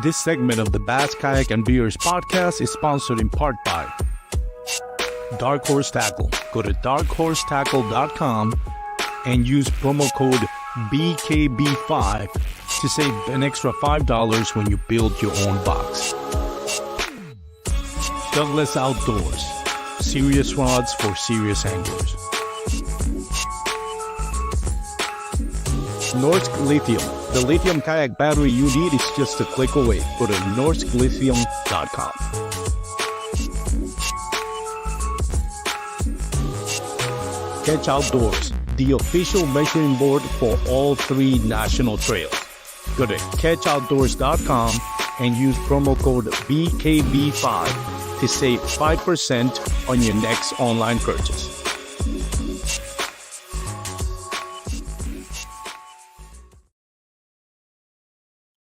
This segment of the Bass, Kayak, and Beers podcast is sponsored in part by Dark Horse Tackle. Go to darkhorsetackle.com and use promo code BKB5 to save an extra $5 when you build your own box. Douglas Outdoors. Serious rods for serious anglers. Norsk Lithium. The lithium kayak battery you need is just a click away. Go to norsklithium.com. Catch Outdoors, the official measuring board for all 3 national trails. Go to catchoutdoors.com and use promo code BKB5 to save 5% on your next online purchase.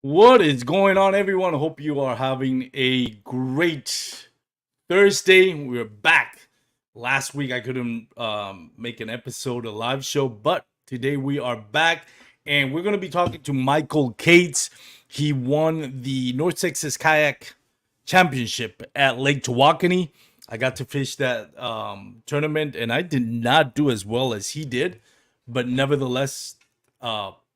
What is going on, everyone? I hope you are having a great Thursday. We're back. Last week I couldn't make an episode, a live show, but today we are back, and we're going to be talking to Michael Cates. He won the North Texas Kayak Championship at Lake Tawakonia. I got to fish that tournament, and I did not do as well as he did, but nevertheless,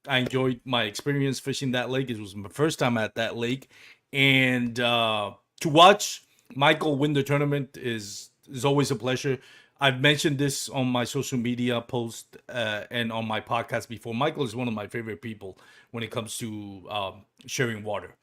I enjoyed my experience fishing that lake. It was my first time at that lake, and to watch Michael win the tournament is always a pleasure. I've mentioned this on my social media post and on my podcast before. Michael is one of my favorite people when it comes to sharing water.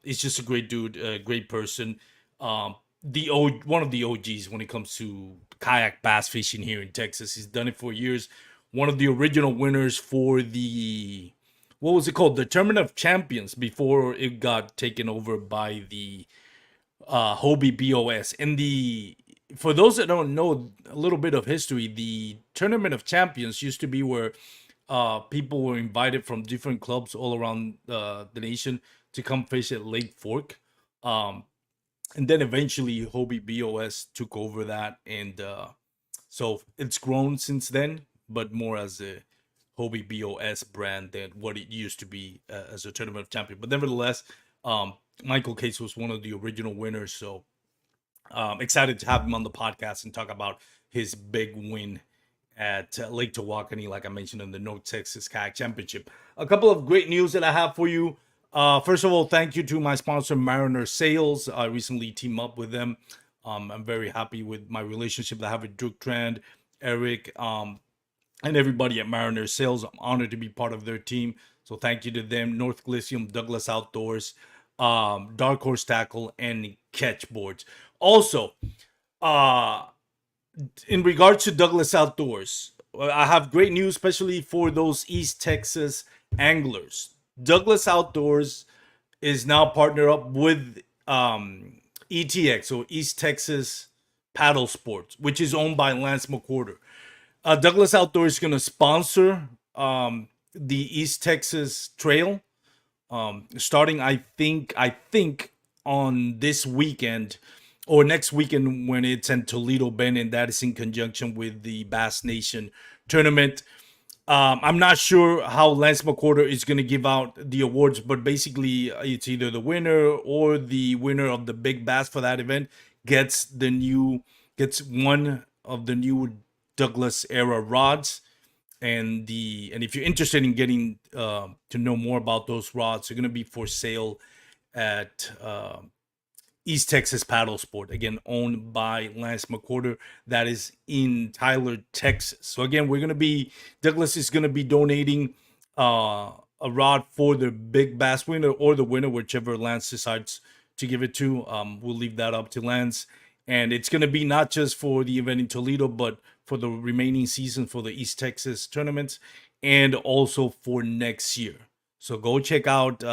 He's just a great dude, a great person. One of the OGs when it comes to kayak bass fishing here in Texas. He's done it for years. One of the original winners for the, what was it called? The Tournament of Champions before it got taken over by the Hobie BOS. And for those that don't know a little bit of history, the Tournament of Champions used to be where people were invited from different clubs all around the nation to come fish at Lake Fork. And then eventually Hobie BOS took over that. And so it's grown since then, but more as a Hobie BOS brand than what it used to be as a Tournament of Champions. But nevertheless, Michael Cates was one of the original winners. So excited to have him on the podcast and talk about his big win at Lake Tawakonia, like I mentioned, in the North Texas Kayak Championship. A couple of great news that I have for you. First of all, thank you to my sponsor, Mariner Sales. I recently teamed up with them. I'm very happy with my relationship that I have with Duke Trend, Eric, and everybody at Mariner Sales. I'm honored to be part of their team. So thank you to them. North Lithium, Douglas Outdoors, Dark Horse Tackle, and Catch Boards. Also, in regards to Douglas Outdoors, I have great news, especially for those East Texas anglers. Douglas Outdoors is now partnered up with ETX, so East Texas Paddle Sports, which is owned by Lance McWhorter. Douglas Outdoors is going to sponsor the East Texas Trail, starting I think on this weekend or next weekend when it's in Toledo Bend, and that is in conjunction with the Bass Nation tournament. I'm not sure how Lance McWhorter is going to give out the awards, but basically it's either the winner or the winner of the big bass for that event gets one of the new Douglas era rods. And if you're interested in getting to know more about those rods, they're going to be for sale at East Texas Paddle Sport, again owned by Lance McWhorter. That is in Tyler, Texas. So again, Douglas is going to be donating a rod for the big bass winner or the winner, whichever Lance decides to give it to. We'll leave that up to Lance, and it's going to be not just for the event in Toledo, but for the remaining season for the East Texas tournaments and also for next year. So go check out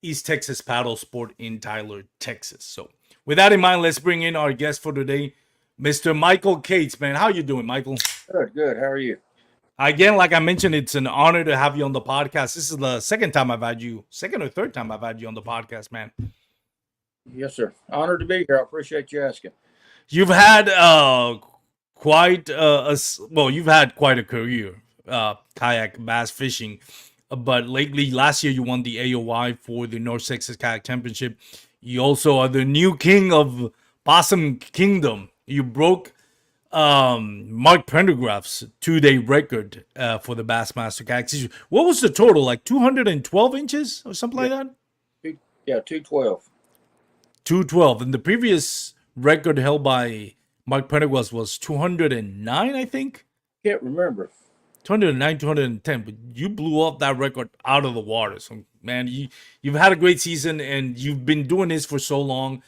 East Texas Paddle Sport in Tyler, Texas. So with that in mind, let's bring in our guest for today, Mr. Michael Cates. Man, how you doing, Michael? Good. How are you? Again, like I mentioned, it's an honor to have you on the podcast. This is the second or third time I've had you on the podcast, man. Yes, sir. Honored to be here. I appreciate you asking. You've had quite a career kayak bass fishing. but lately, last year, you won the AOY for the North Texas Kayak Championship. You also are the new king of Possum Kingdom. You broke Mark Pendergraft's 2-day record for the Bassmaster Kayak season. What was the total? Like 212 inches or something Yeah, like that? yeah, 212. 212. And the previous record held by Mark Pendergraft was 209, I think. Can't remember. 209, 210, but you blew off that record out of the water. So, man, you've had a great season, and you've been doing this for so long.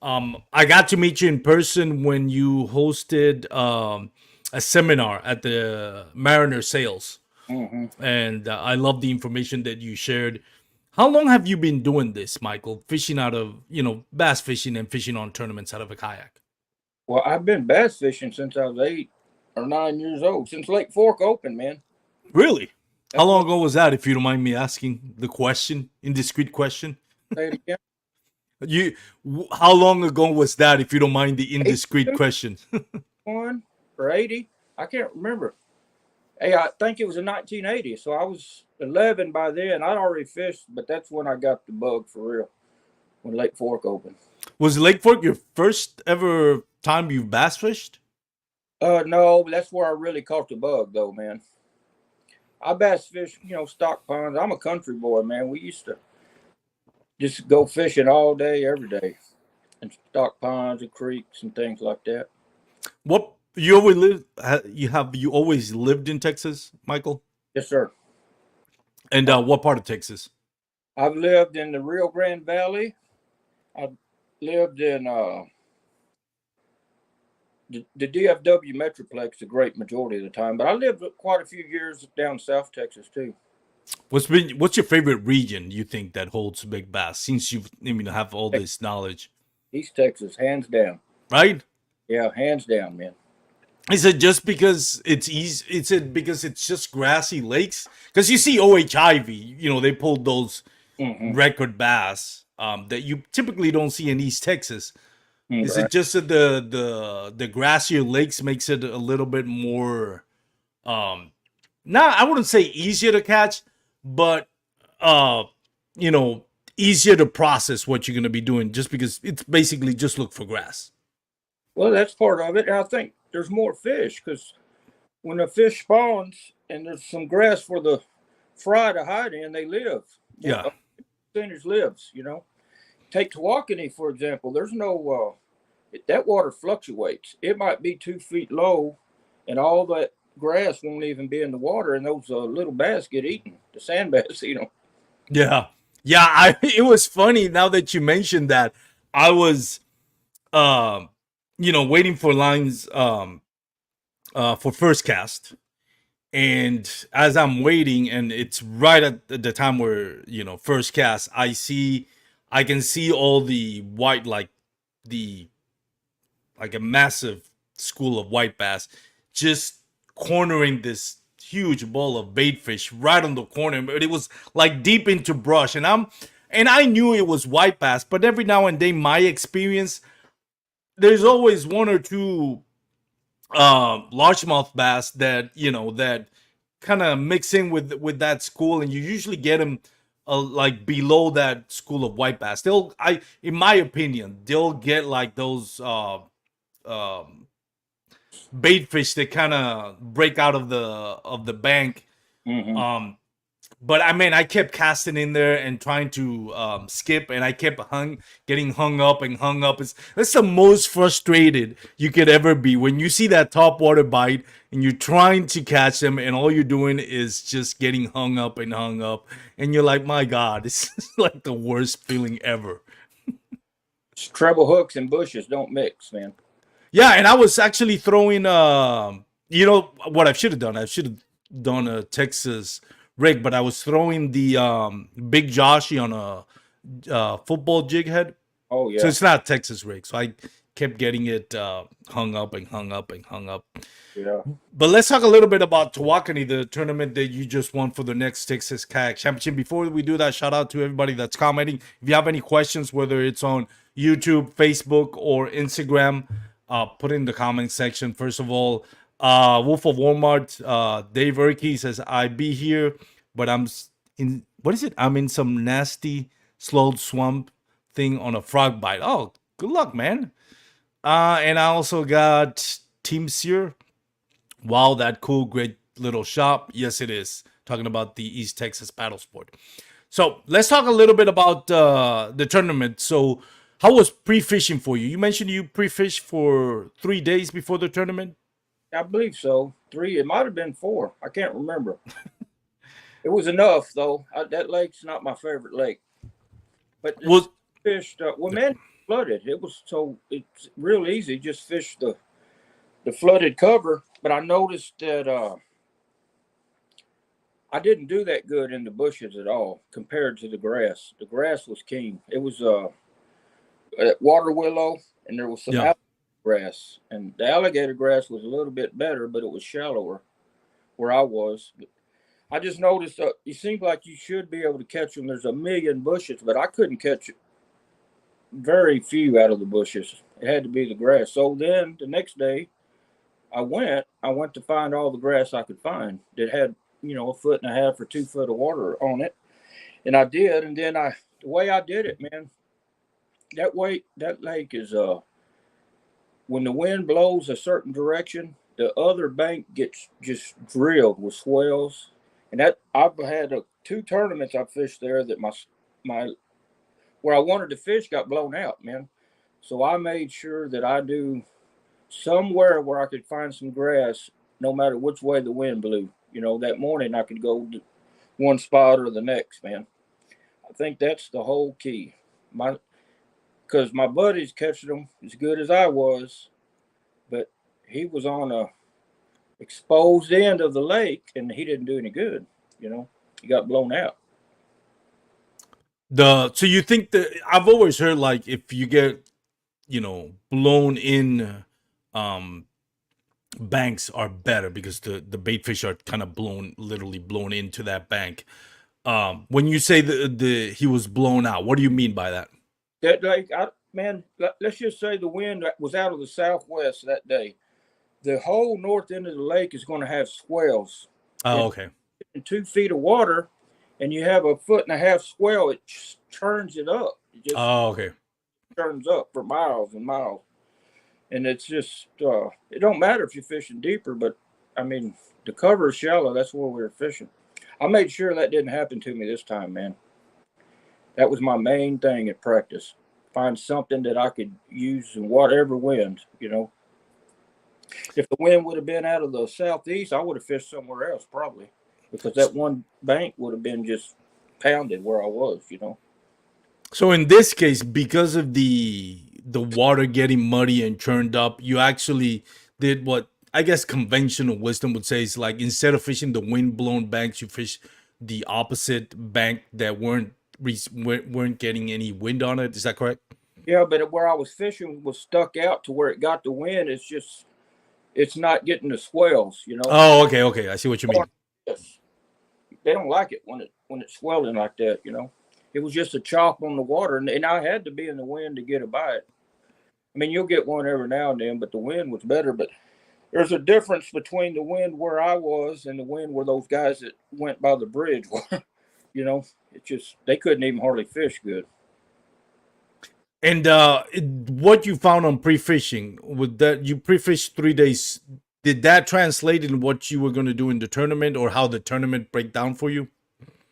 I got to meet you in person when you hosted a seminar at the Mariner Sales, Hmm. and I love the information that you shared. How long have you been doing this, Michael? Fishing out of, bass fishing and fishing on tournaments out of a kayak. Well, I've been bass fishing since I was 8 or 9 years old, since Lake Fork opened, man. Really? How That's long what ago was that, if you don't mind me asking the question, indiscreet question? I say it again. How long ago was that, if you don't mind the indiscreet 82, question? 1 or 80. I can't remember. Hey, I think it was in 1980. So I was 11 by then. I'd already fished, but that's when I got the bug for real, when Lake Fork opened. Was Lake Fork your first ever time you've bass fished? No, that's where I really caught the bug, though, man. I bass fish, stock ponds. I'm a country boy, man. We used to just go fishing all day, every day, and stock ponds and creeks and things like that. What you always live? You always lived in Texas, Michael? Yes, sir. And what part of Texas? I've lived in the Rio Grande Valley. I've lived in the DFW Metroplex a great majority of the time, but I lived quite a few years down South Texas too. What's your favorite region you think that holds big bass? Since you have all this knowledge, East Texas, hands down. right? Yeah, hands down, man. Is it just because it's easy? Is it because it's just grassy lakes? Because you see OHIV, they pulled those Hmm. record bass that you typically don't see in East Texas. Is Right. it just that the grassier lakes makes it a little bit more not, I wouldn't say easier to catch, but uh you know easier to process what you're going to be doing, just because it's basically just look for grass. Well, that's part of it. And I think there's more fish because when the fish spawns and there's some grass for the fry to hide in, they live. More Yeah. percentage lives. Take Tawakonia, for example. There's no that water fluctuates. It might be 2 feet low, and all that grass won't even be in the water, and those little bass get eaten. The sand bass eat them. Yeah. Yeah, it was funny now that you mentioned that. I was waiting for lines for first cast. And as I'm waiting, and it's right at the time where, first cast, I can see all the white, the, like a massive school of white bass just cornering this huge bowl of bait fish right on the corner. But it was like deep into brush. And I knew it was white bass, but every now and then, my experience, there's always one or two largemouth bass that kind of mix in with that school, and you usually get them like below that school of white bass. In my opinion, they'll get like those um bait fish that kind of break out of the bank. Mm-hmm. But I mean, I kept casting in there and trying to skip, and I kept getting hung up and hung up. That's the most frustrated you could ever be when you see that top water bite and you're trying to catch them, and all you're doing is just getting hung up and hung up, and you're like, my God, this is like the worst feeling ever. Treble hooks and bushes don't mix, man. Yeah, and I was actually throwing. What I should have done? I should have done a Texas rig, but I was throwing the Big Joshy on a football jig head. Oh So yeah. it's not a Texas rig. So I kept getting it hung up and hung up and hung up. Yeah. But let's talk a little bit about Tawakonia, the tournament that you just won for the next Texas Kayak Championship. Before we do that, shout out to everybody that's commenting. If you have any questions, whether it's on YouTube, Facebook, or Instagram, put it in the comment section. First of all, Wolf of Walmart, Dave Erkey says, I be here, but in what is it? I'm in some nasty slowed swamp thing on a frog bite. Oh, good luck, man. And I also got Team Sear. Wow, that cool, great little shop. Yes, it is. Talking about the East Texas paddle sport. So let's talk a little bit about the tournament. So, how was pre-fishing for you? You mentioned you pre-fished for 3 days before the tournament. I believe so. 3. It might have been 4. I can't remember. It was enough though. That lake's not my favorite lake, but it's Was fished. Well, man, flooded. It was so it's real easy. Just fish the flooded cover. But I noticed that I didn't do that good in the bushes at all compared to the grass. The grass was keen. It was water willow, and there was some yeah. alligator grass, and the alligator grass was a little bit better, but it was shallower where I was. I just noticed it seems like you should be able to catch them. There's a million bushes, but I couldn't catch very few out of the bushes. It had to be the grass. So then the next day, I went to find all the grass I could find that had, a foot and a half or 2 foot of water on it. And I did. And then the way I did it, man, that lake is, when the wind blows a certain direction, the other bank gets just drilled with swells. And that I've had 2 tournaments I fished there that my where I wanted to fish got blown out, man. So I made sure that I do somewhere where I could find some grass, no matter which way the wind blew. That morning I could go to one spot or the next, man. I think that's the whole key. Because my buddy's catching them as good as I was, but he was on a exposed end of the lake and he didn't do any good. He got blown out. So you think that I've always heard like if you get blown in, um banks are better because the bait fish are kind of literally blown into that bank. When you say the he was blown out, what do you mean by that? That lake, man, let's just say the wind was out of the southwest that day. The whole north end of the lake is going to have swells. Oh, And okay. in 2 feet of water, and you have a foot and a half swell, it turns it up. It just Oh, okay. turns up for miles and miles. And it's just, it don't matter if you're fishing deeper, but I mean, the cover is shallow. That's where we were fishing. I made sure that didn't happen to me this time, man. That was my main thing at practice. Find something that I could use in whatever wind. If the wind would have been out of the southeast, I would have fished somewhere else probably, because that one bank would have been just pounded where I was. So in this case, because of the water getting muddy and churned up, you actually did what I guess conventional wisdom would say is like instead of fishing the wind blown banks, you fish the opposite bank that weren't getting any wind on it. Is that correct? Yeah, but where I was fishing was stuck out to where it got the wind. It's not getting the swells. Oh, okay, okay. I see what you mean. Yes. They don't like it when it's swelling like that. It was just a chop on the water, and I had to be in the wind to get a bite. I mean, you'll get one every now and then, but the wind was better. But there's a difference between the wind where I was and the wind where those guys that went by the bridge were. It just they couldn't even hardly fish good. And what you found on pre-fishing with that you pre-fished 3 days, did that translate in what you were going to do in the tournament or how the tournament break down for you?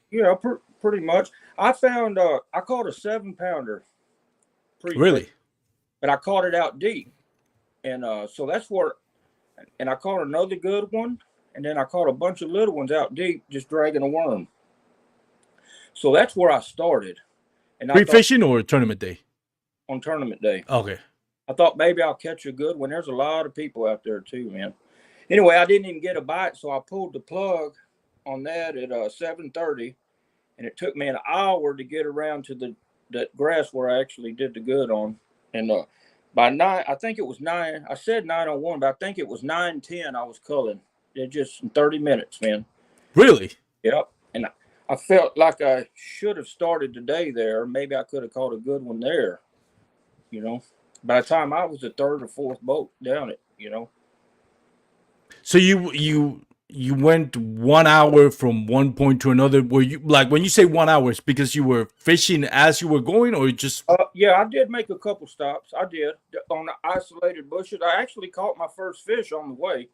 Yeah, pretty much. I found I caught a 7 pounder pre-fish, Really? but I caught it out deep, and so that's where. And I caught another good one, and then I caught a bunch of little ones out deep, just dragging a worm. So that's where I started, and I thought Pre-fishing or tournament day? on tournament day, Okay. I thought maybe I'll catch a good one. There's a lot of people out there too, man. Anyway, I didn't even get a bite, so I pulled the plug on that at 7:30, and it took me an hour to get around to that grass where I actually did the good on. And by 9, I think it was 9. I said 9:01, but I think it was 9:10. I was culling. It just in 30 minutes, man. Really? Yep. And I felt like I should have started today there. Maybe I could have caught a good one there. By the time I was the third or fourth boat down it. So you you went 1 hour from one point to another. Were you like when you say 1 hour, it's because you were fishing as you were going, or just Yeah, I did make a couple stops. I did on the isolated bushes. I actually caught my first fish on the way,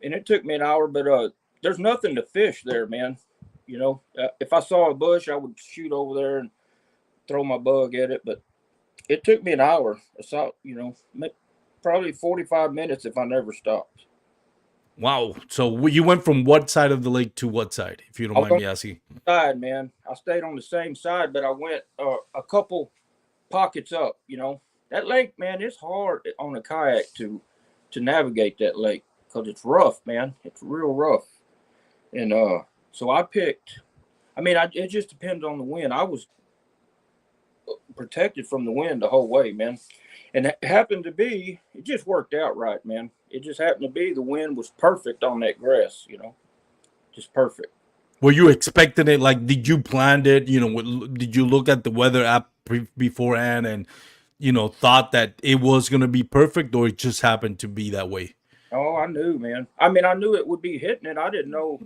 and it took me an hour. But there's nothing to fish there, man. You know, if I saw a bush, I would shoot over there and throw my bug at it. But it took me an hour. I saw, probably 45 minutes if I never stopped. wow? So you went from what side of the lake to what side, if you don't I was mind on me asking? the side, man. I stayed on the same side, but I went a couple pockets up. That lake, man, it's hard on a kayak to navigate that lake because it's rough, man. It's real rough, and so I picked. I mean, it just depends on the wind. I was protected from the wind the whole way, man, and it happened to be. It just worked out right, man. It just happened to be the wind was perfect on that grass, just perfect. Were you expecting it? Like, did you plan it? Did you look at the weather app beforehand and thought that it was gonna be perfect, or it just happened to be that way? Oh, I knew, man. I mean, I knew it would be hitting it. I didn't know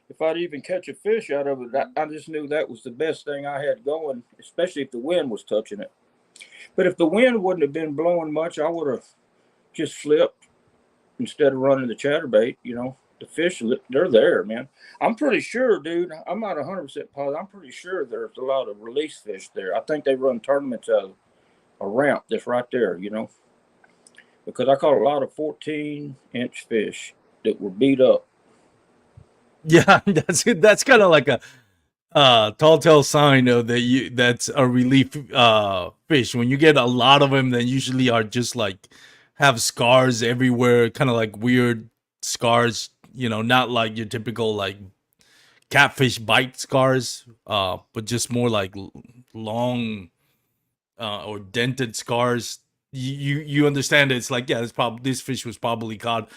if I'd even catch a fish out of it. I just knew that was the best thing I had going, especially if the wind was touching it. But if the wind wouldn't have been blowing much, I would have just flipped instead of running the chatterbait. The fish, they're there, man. I'm pretty sure, dude. I'm not 100% positive. I'm pretty sure there's a lot of release fish there. I think they run tournaments out of a ramp that's right there, because I caught a lot of 14-inch fish that were beat up. Yeah, that's kind of like a tall tale sign of that's a relief fish. When you get a lot of them, then usually are just like have scars everywhere, kind of like weird scars. Not like your typical like catfish bite scars, but just more like long or dented scars. You understand it's like, yeah, this fish was probably caught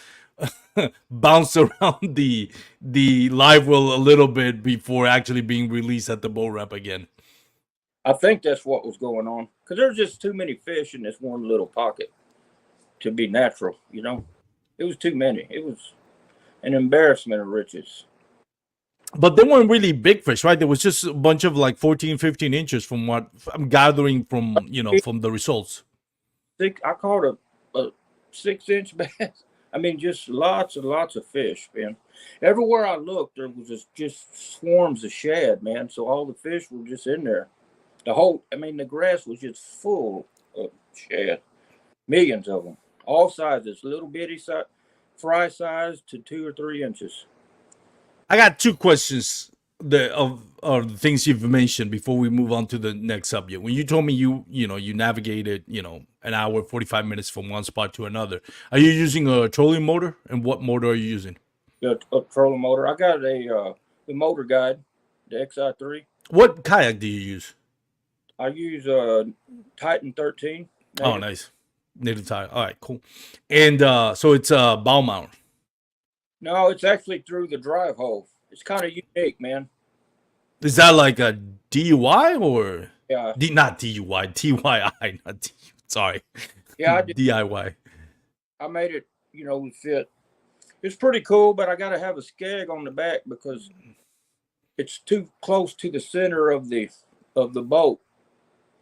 bounced around the live well a little bit before actually being released at the boat ramp again. I think that's what was going on because there's just too many fish in this one little pocket to be natural. It was too many. It was an embarrassment of riches. But they weren't really big fish, right? There was just a bunch of like 14, 15 inches from what I'm gathering from the results. I caught a 6-inch bass. I mean, just lots and lots of fish, man. Everywhere I looked, there was just swarms of shad, man. So all the fish were just in there. The grass was just full of shad. Millions of them, all sizes, little bitty size, fry size to 2 or 3 inches. I got two questions of the things you've mentioned before we move on to the next subject. When you told me you navigated an hour 45 minutes from one spot to another, are you using a trolling motor, and what motor are you using? A trolling motor. I got the motor guide, the XI3. What kayak do you use? I use Titan 13. Native. Oh, nice. Native tire. All right, cool. And so it's a bow mount. No, it's actually through the drive hole. It's kind of unique, man. Is that like a DUI or? Yeah. Not DUI, TYI, not DUI. Sorry. Yeah, I did. DIY. I made it, fit. It's pretty cool, but I got to have a skeg on the back because it's too close to the center of the boat.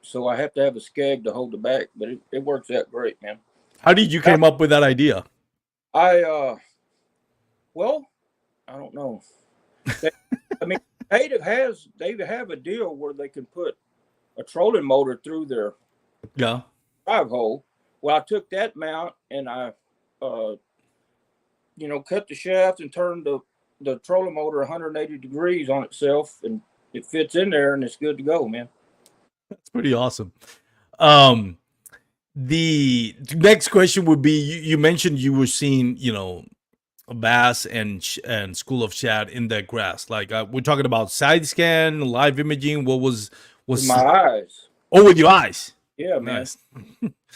So I have to have a skeg to hold the back, but it works out great, man. How did you came up with that idea? Well, I don't know. Native they have a deal where they can put a trolling motor through their drive hole. Well, I took that mount and I, cut the shaft and turned the trolling motor 180 degrees on itself, and it fits in there and it's good to go, man. That's pretty awesome. The next question would be: you mentioned you were seeing, a bass and school of shad in that grass. Like we're talking about side scan, live imaging. What was with my eyes? Oh, with your eyes. Yeah, man. Nice.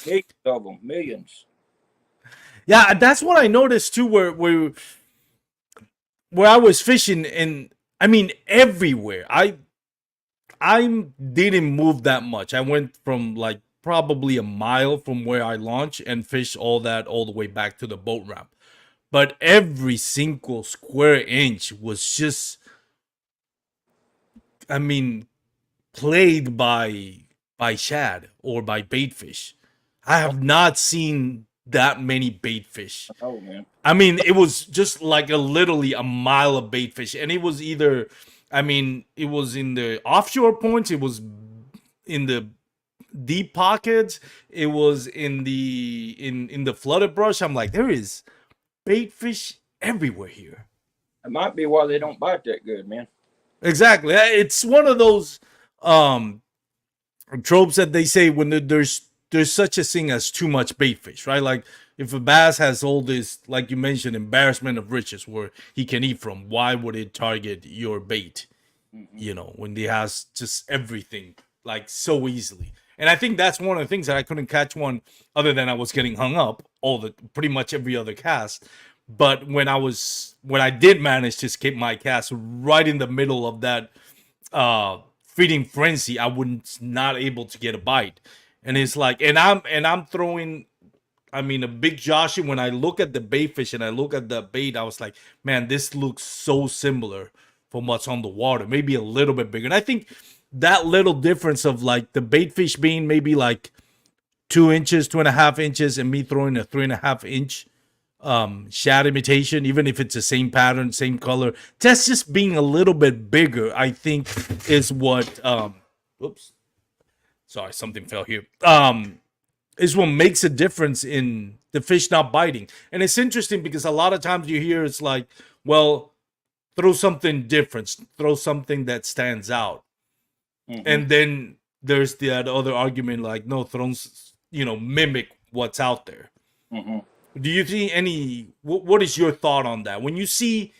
Millions of them, millions. Yeah, that's what I noticed too. Where I was fishing, and I mean everywhere. I didn't move that much. I went from like probably a mile from where I launched and fished all the way back to the boat ramp. but every single square inch was just, I mean, played by shad or by baitfish. I have not seen that many baitfish. Oh man. I mean, it was just like literally a mile of baitfish, and it was either, I mean, it was in the offshore points, it was in the deep pockets, it was in the flooded brush. I'm like, there is baitfish everywhere here. It might be why they don't bite that good, man. Exactly, it's one of those um tropes that they say when there's such a thing as too much baitfish, right? Like if a bass has all this, like you mentioned, embarrassment of riches where he can eat from, why would it target your bait? Mm-hmm. You know, when he has just everything like so easily. And I think that's one of the things that I couldn't catch one other than I was getting hung up all the pretty much every other cast. But when I did manage to skip my cast right in the middle of that feeding frenzy, I was not able to get a bite. And it's like, and I'm throwing, I mean, a big Joshy. When I look at the bait fish and I look at the bait, I was like, man, this looks so similar from what's on the water. Maybe a little bit bigger. And I think that little difference of like the bait fish being maybe like 2 inches, 2.5 inches, and me throwing a 3.5 inch shad imitation, even if it's the same pattern, same color, that's just being a little bit bigger, I think, is what oops, sorry, something fell here. Is what makes a difference in the fish not biting. And it's interesting because a lot of times you hear it's like, well, throw something different, throw something that stands out. Mm-hmm. And then there's that other argument like, no, throw, mimic what's out there. Mm-hmm. Do you see any, what is your thought on that? When you see,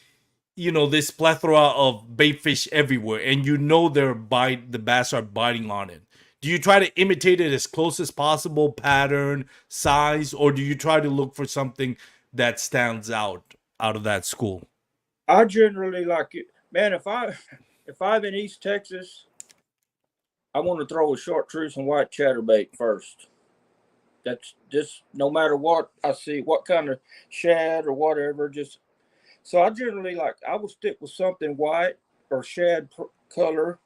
this plethora of bait fish everywhere and the bass are biting on it, do you try to imitate it as close as possible, pattern, size, or do you try to look for something that stands out of that school? I generally like it, man. If I'm in East Texas, I want to throw a chartreuse and white chatterbait first. That's just no matter what I see, what kind of shad or whatever. Just so I generally like I will stick with something white or color.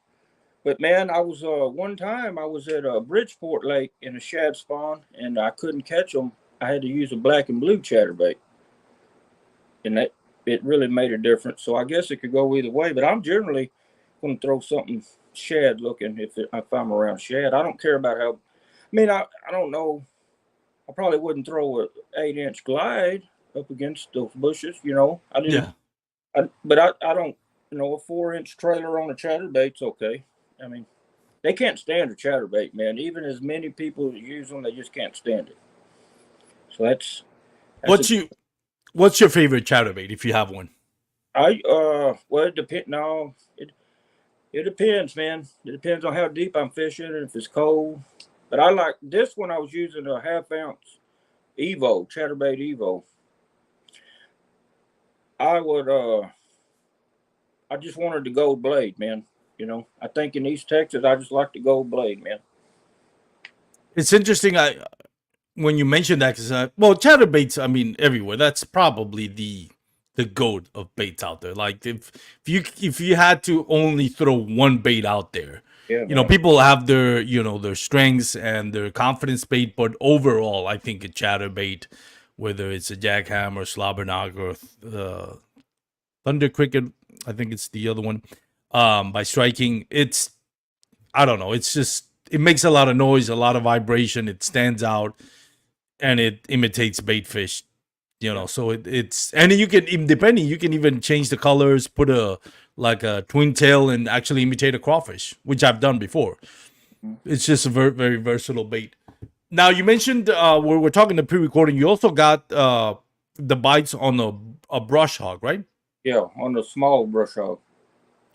But man, I was one time I was at Bridgeport Lake in a shad spawn and I couldn't catch them. I had to use a black and blue chatterbait, and that it really made a difference. So I guess it could go either way. But I'm generally going to throw something shad looking if I'm around shad. I don't care about how. I mean, I don't know. I probably wouldn't throw a 8-inch glide up against those bushes. I didn't. Yeah. But I don't. A 4-inch trailer on a chatterbait's okay. I mean, they can't stand a chatterbait, man. Even as many people use them, they just can't stand it. So that's What's your favorite chatterbait if you have one? well, it depends. No, it depends, man. It depends on how deep I'm fishing and if it's cold. But I like this one. I was using a 1/2 ounce Evo chatterbait Evo. I would I just wanted the gold blade, man. I think in East Texas, I just like the gold blade, man. It's interesting. When you mentioned that, because well, chatterbaits, I mean, everywhere. That's probably the goat of baits out there. Like if you had to only throw one bait out there, Yeah, man. people have their strengths and their confidence bait, but overall, I think a chatterbait, whether it's a jackhammer, slobberknocker, or thunder cricket, I think it's the other one. By striking, I don't know. It's just it makes a lot of noise, a lot of vibration. It stands out, and it imitates bait fish. So it's and you can even depending, you can even change the colors, put a like a twin tail, and actually imitate a crawfish, which I've done before. It's just a very very versatile bait. Now you mentioned we're talking the pre-recording. You also got the bites on a brush hog, right? Yeah, on the small brush hog.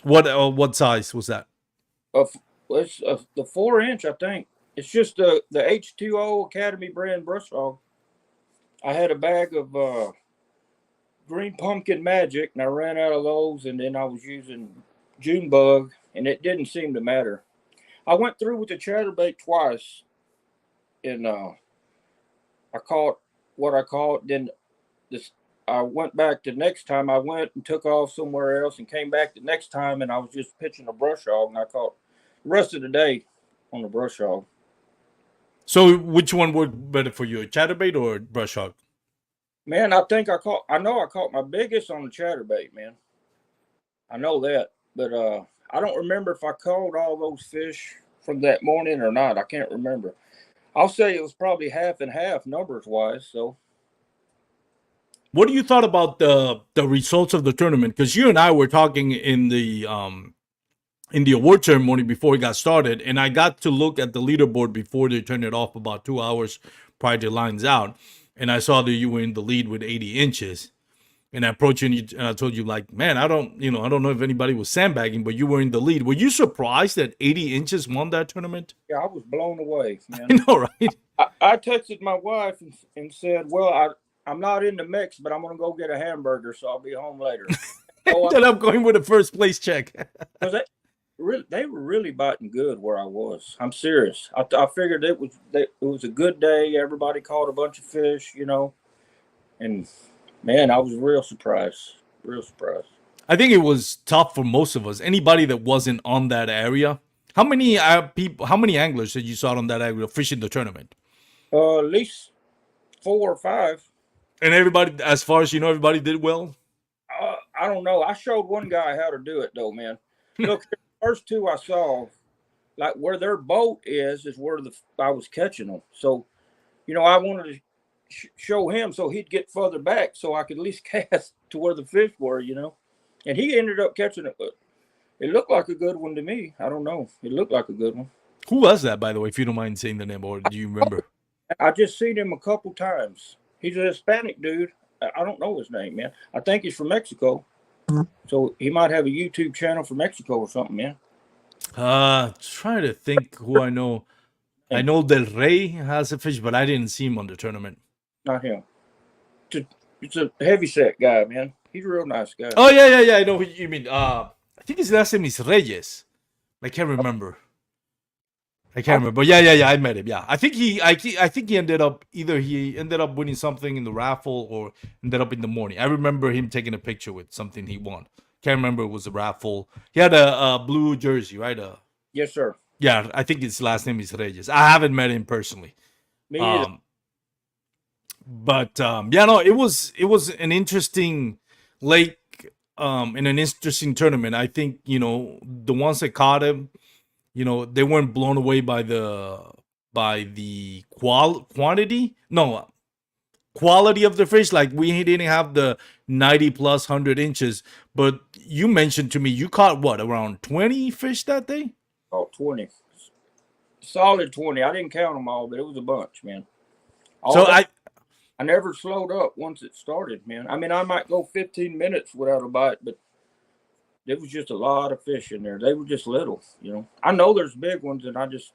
What size was that? It's the 4-inch, I think. It's just the H2O Academy brand brush hog. I had a bag of green pumpkin magic, and I ran out of those, and then I was using June bug, and it didn't seem to matter. I went through with the chatterbait twice, and I caught what I caught. Then this, I went back the next time. I went and took off somewhere else and came back the next time, and I was just pitching a brush hog, and I caught the rest of the day on the brush hog. So which one worked better for you, a chatterbait or brush hog? Man, I know I caught my biggest on the chatterbait, man. I know that, but I don't remember if I caught all those fish from that morning or not. I can't remember. I'll say it was probably half and half numbers wise. So, What do you thought about the results of the tournament? Because you and I were talking in the award ceremony before it got started, and I got to look at the leaderboard before they turned it off about 2 hours prior to lines out, and I saw that you were in the lead with 80 inches. And I approached you and I told you, like, man, I don't know if anybody was sandbagging, but you were in the lead. Were you surprised that 80 inches won that tournament? yeah, I was blown away, man. I know, right? I texted my wife and said, well, I'm not in the mix, but I'm going to go get a hamburger, so I'll be home later. Ended up going with a first place check. They were really biting good where I was. I'm serious. I figured it was a good day. Everybody caught a bunch of fish, and man, I was real surprised. Real surprised. I think it was tough for most of us. Anybody that wasn't on that area. How many anglers that you saw on that area fishing the tournament? At least 4 or 5. And everybody, as far as you know, everybody did well? I don't know. I showed one guy how to do it, though, man. Look, the first 2 I saw, like where their boat is where I was catching them. So, I wanted to show him so he'd get further back so I could at least cast to where the fish were, And he ended up catching it. But it looked like a good one to me. I don't know. It looked like a good one. Who was that, by the way, if you don't mind saying the name, or do you remember? I just seen him a couple times. He's a Hispanic dude. I don't know his name, man. I think he's from Mexico. So he might have a YouTube channel from Mexico or something, man. Trying to think who I know. I know Del Rey has a fish, but I didn't see him on the tournament. Not him. It's a heavyset guy, man. He's a real nice guy. Oh yeah. I know who you mean. I think his last name is Reyes. I can't remember. But yeah. I met him. Yeah, I think he ended up winning something in the raffle or ended up in the morning. I remember him taking a picture with something he won. Can't remember, it was a raffle. He had a blue jersey, right? Yes, sir. Yeah, I think his last name is Reyes. I haven't met him personally. Me either. It was an interesting lake, in an interesting tournament. I think the ones that caught him, they weren't blown away by the quality of the fish. Like, we didn't have the 90 plus 100 inches, but you mentioned to me you caught what, around 20 fish that day? Oh, 20. Solid 20. I didn't count them all, but it was a bunch, man. I never slowed up once it started, man. I mean, I might go 15 minutes without a bite, but there was just a lot of fish in there. They were just little, I know there's big ones, and I just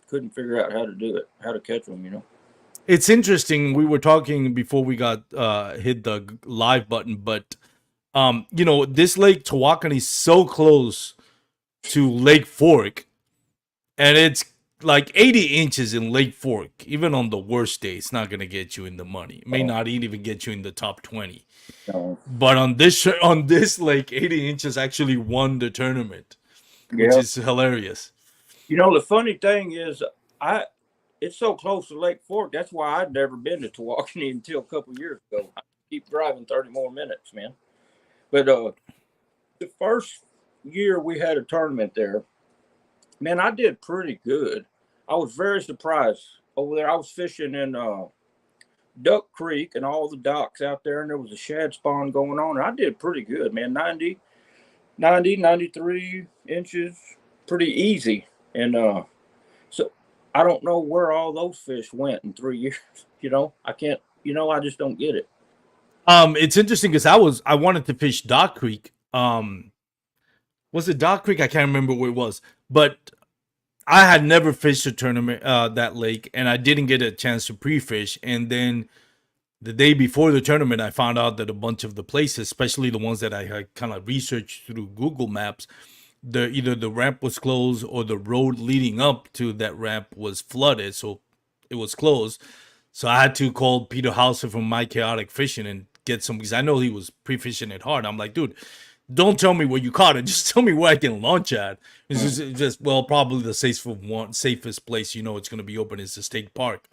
couldn't figure out how to do it, how to catch them, It's interesting. We were talking before we got hit the live button, but this Lake Tawakonia is so close to Lake Fork, and it's like 80 inches in Lake Fork. Even on the worst day, it's not gonna get you in the money. It may not even get you in the top 20. No. But on this lake, 80 inches actually won the tournament, which is hilarious. The funny thing is, it's so close to Lake Fork. That's why I'd never been to Tawakonia until a couple of years ago. I keep driving 30 more minutes, man. But the first year we had a tournament there, man, I did pretty good. I was very surprised over there. I was fishing in Duck Creek and all the docks out there, and there was a shad spawn going on. And I did pretty good, man. 90, 93 inches, pretty easy. And so I don't know where all those fish went in 3 years. I can't, I just don't get it. It's interesting because I wanted to fish Duck Creek. Was it Duck Creek? I can't remember where it was, but I had never fished a tournament, that lake, and I didn't get a chance to pre-fish. And then the day before the tournament, I found out that a bunch of the places, especially the ones that I had kind of researched through Google Maps, either the ramp was closed or the road leading up to that ramp was flooded, so it was closed. So I had to call Peter Hauser from My Chaotic Fishing and get some, because I know he was pre-fishing it hard. I'm like, dude, don't tell me where you caught it. Just tell me where I can launch at. It's just well, probably the safest place it's going to be open is the state park,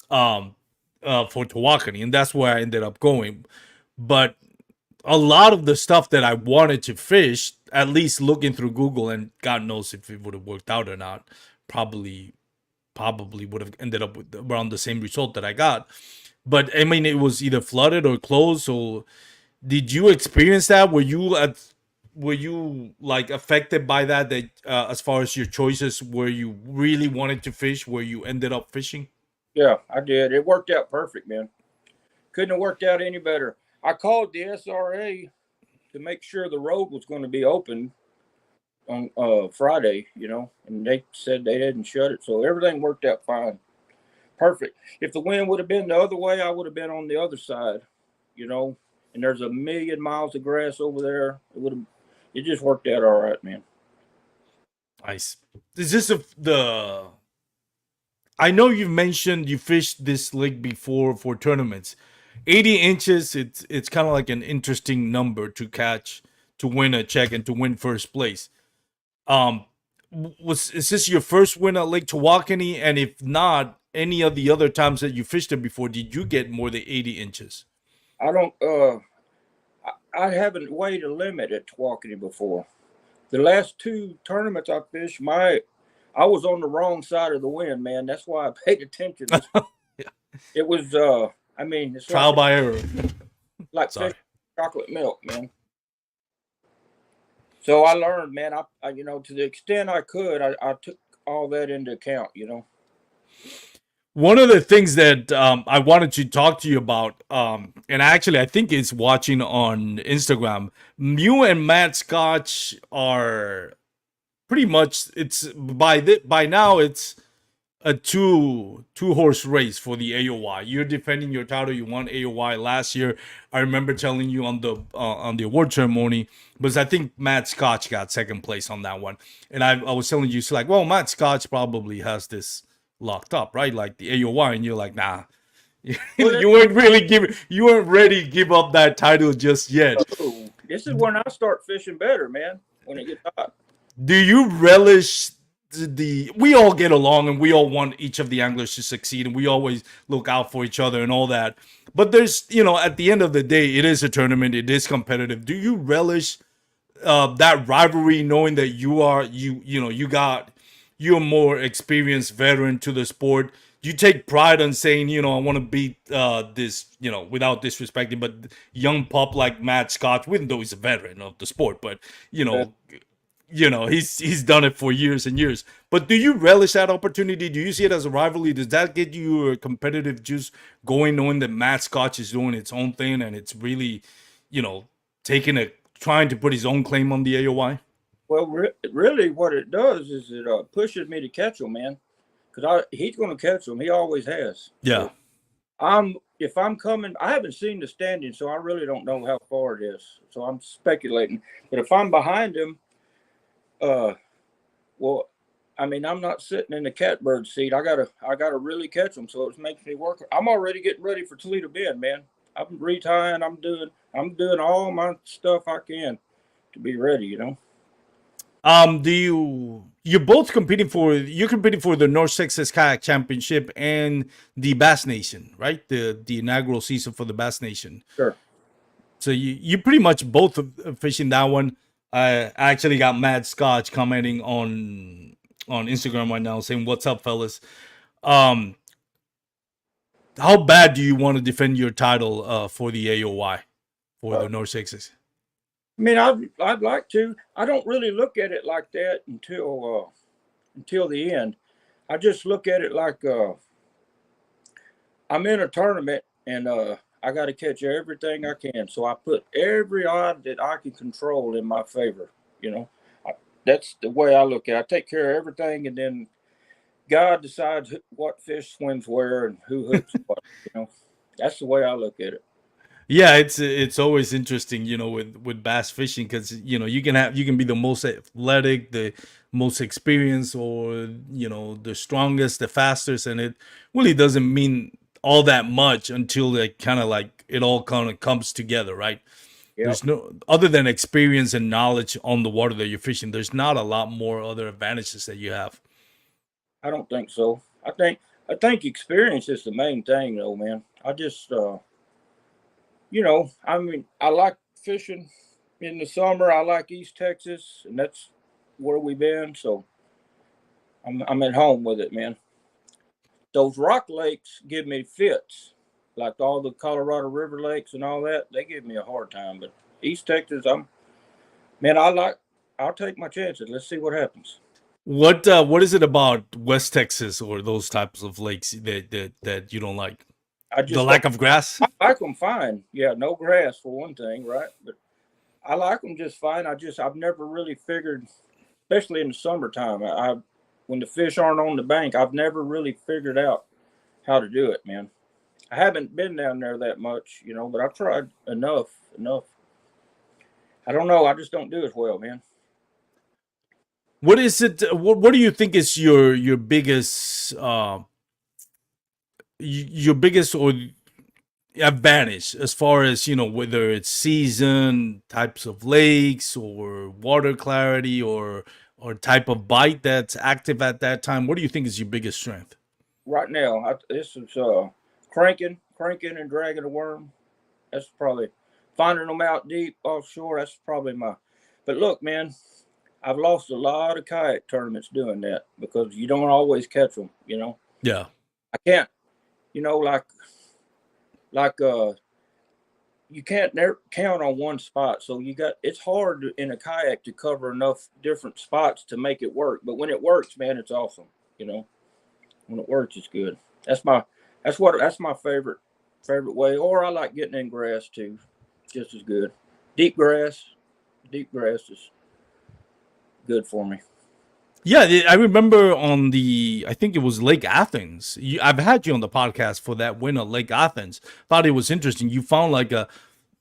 um, for Tawakonia, and that's where I ended up going. But a lot of the stuff that I wanted to fish, at least looking through Google, and God knows if it would have worked out or not, probably would have ended up with around the same result that I got. But I mean, it was either flooded or closed. So, did you experience that? Were you like affected by that? That as far as your choices, where you really wanted to fish, where you ended up fishing? Yeah, I did. It worked out perfect, man. Couldn't have worked out any better. I called the SRA to make sure the road was going to be open on Friday, and they said they didn't shut it. So everything worked out fine. Perfect. If the wind would have been the other way, I would have been on the other side, and there's a million miles of grass over there. It just worked out all right, man. Nice. Is this the? I know you've mentioned you fished this lake before for tournaments. 80 inches. It's kind of like an interesting number to catch to win a check and to win first place. Um, is this your first win at Lake Tawakonia? And if not, any of the other times that you fished it before, did you get more than 80 inches? I don't. I haven't weighed a limit at Tawakonia before. The last two tournaments I fished, I was on the wrong side of the wind, man. That's why I paid attention. Yeah. It was, it's Trial by error. like Sorry. fishing chocolate milk, man. So I learned, man. I to the extent I could, I took all that into account. One of the things that I wanted to talk to you about, and actually I think it's watching on Instagram. You and Matt Scotch are pretty much, it's by now it's a two horse race for the AOY. You're defending your title. You won AOY last year. I remember telling you on the award ceremony, because I think Matt Scotch got second place on that one, and I was telling you, so like, well, Matt Scotch probably has this locked up, right? Like the AOY, and you're like, nah. you weren't ready to give up that title just yet. Oh, this is when I start fishing better, man. When it gets hot. Do you relish we all get along and we all want each of the anglers to succeed and we always look out for each other and all that, but there's at the end of the day, it is a tournament, it is competitive. Do you relish that rivalry, knowing that you're a more experienced veteran to the sport? You take pride in saying, I want to beat this, without disrespecting, but young pup like Matt Scott, even though he's a veteran of the sport, but he's done it for years and years. But do you relish that opportunity? Do you see it as a rivalry? Does that get you a competitive juice going, knowing that Matt Scotch is doing its own thing and it's really, trying to put his own claim on the AOY? Well, really, what it does is it pushes me to catch him, man. Because he's going to catch him. He always has. Yeah. So if I'm coming, I haven't seen the standing, so I really don't know how far it is. So I'm speculating. But if I'm behind him, well, I'm not sitting in the catbird seat. I gotta really catch them. So it makes me work. I'm already getting ready for Toledo Bend, man. I'm retying. I'm doing all my stuff I can to be ready. You're both competing for the North Texas Kayak Championship and the Bass Nation, right? The inaugural season for the Bass Nation. Sure. So you pretty much both fishing that one. I actually got Matt Scotch commenting on Instagram right now saying, "What's up, fellas?" How bad do you want to defend your title for the AOY for the North Texas? I'd like to. I don't really look at it like that until the end. I just look at it like I'm in a tournament and I got to catch everything I can. So I put every odd that I can control in my favor. That's the way I look at it. I take care of everything, and then God decides what fish swims where and who hooks what. That's the way I look at it. Yeah, it's always interesting, with bass fishing, because you can be the most athletic, the most experienced, or the strongest, the fastest, and it really doesn't mean all that much until like kind of like it all kind of comes together, right? Yep. There's no other than experience and knowledge on the water that you're fishing. There's not a lot more other advantages that you have. I don't think so. I think experience is the main thing, though, man. I just I mean, I like fishing in the summer. I like East Texas, and that's where we've been. So I'm at home with it, man. Those rock lakes give me fits, like all the Colorado River lakes and all that. They give me a hard time. But East Texas, man. I'll take my chances. Let's see what happens. What is it about West Texas or those types of lakes that you don't like? I The just lack of grass? I like them fine. Yeah, no grass for one thing, right? But I like them just fine. I've never really figured, especially in the summertime. When the fish aren't on the bank, I've never really figured out how to do it, man. I haven't been down there that much, but I've tried enough. I don't know. I just don't do it well, man. What is it? What do you think is your biggest your biggest or advantage as far as whether it's season, types of lakes, or water clarity, or type of bite that's active at that time? What do you think is your biggest strength? Right now, this is cranking, and dragging a worm. That's probably finding them out deep offshore. That's probably my. But look, man, I've lost a lot of kayak tournaments doing that because you don't always catch them. Yeah. I can't. Like you can't never count on one spot. So it's hard in a kayak to cover enough different spots to make it work. But when it works, man, it's awesome. When it works, it's good. That's my favorite way. Or I like getting in grass too, just as good. Deep grass is good for me. Yeah, I remember I think it was Lake Athens. I've had you on the podcast for that win at Lake Athens. Thought it was interesting. You found like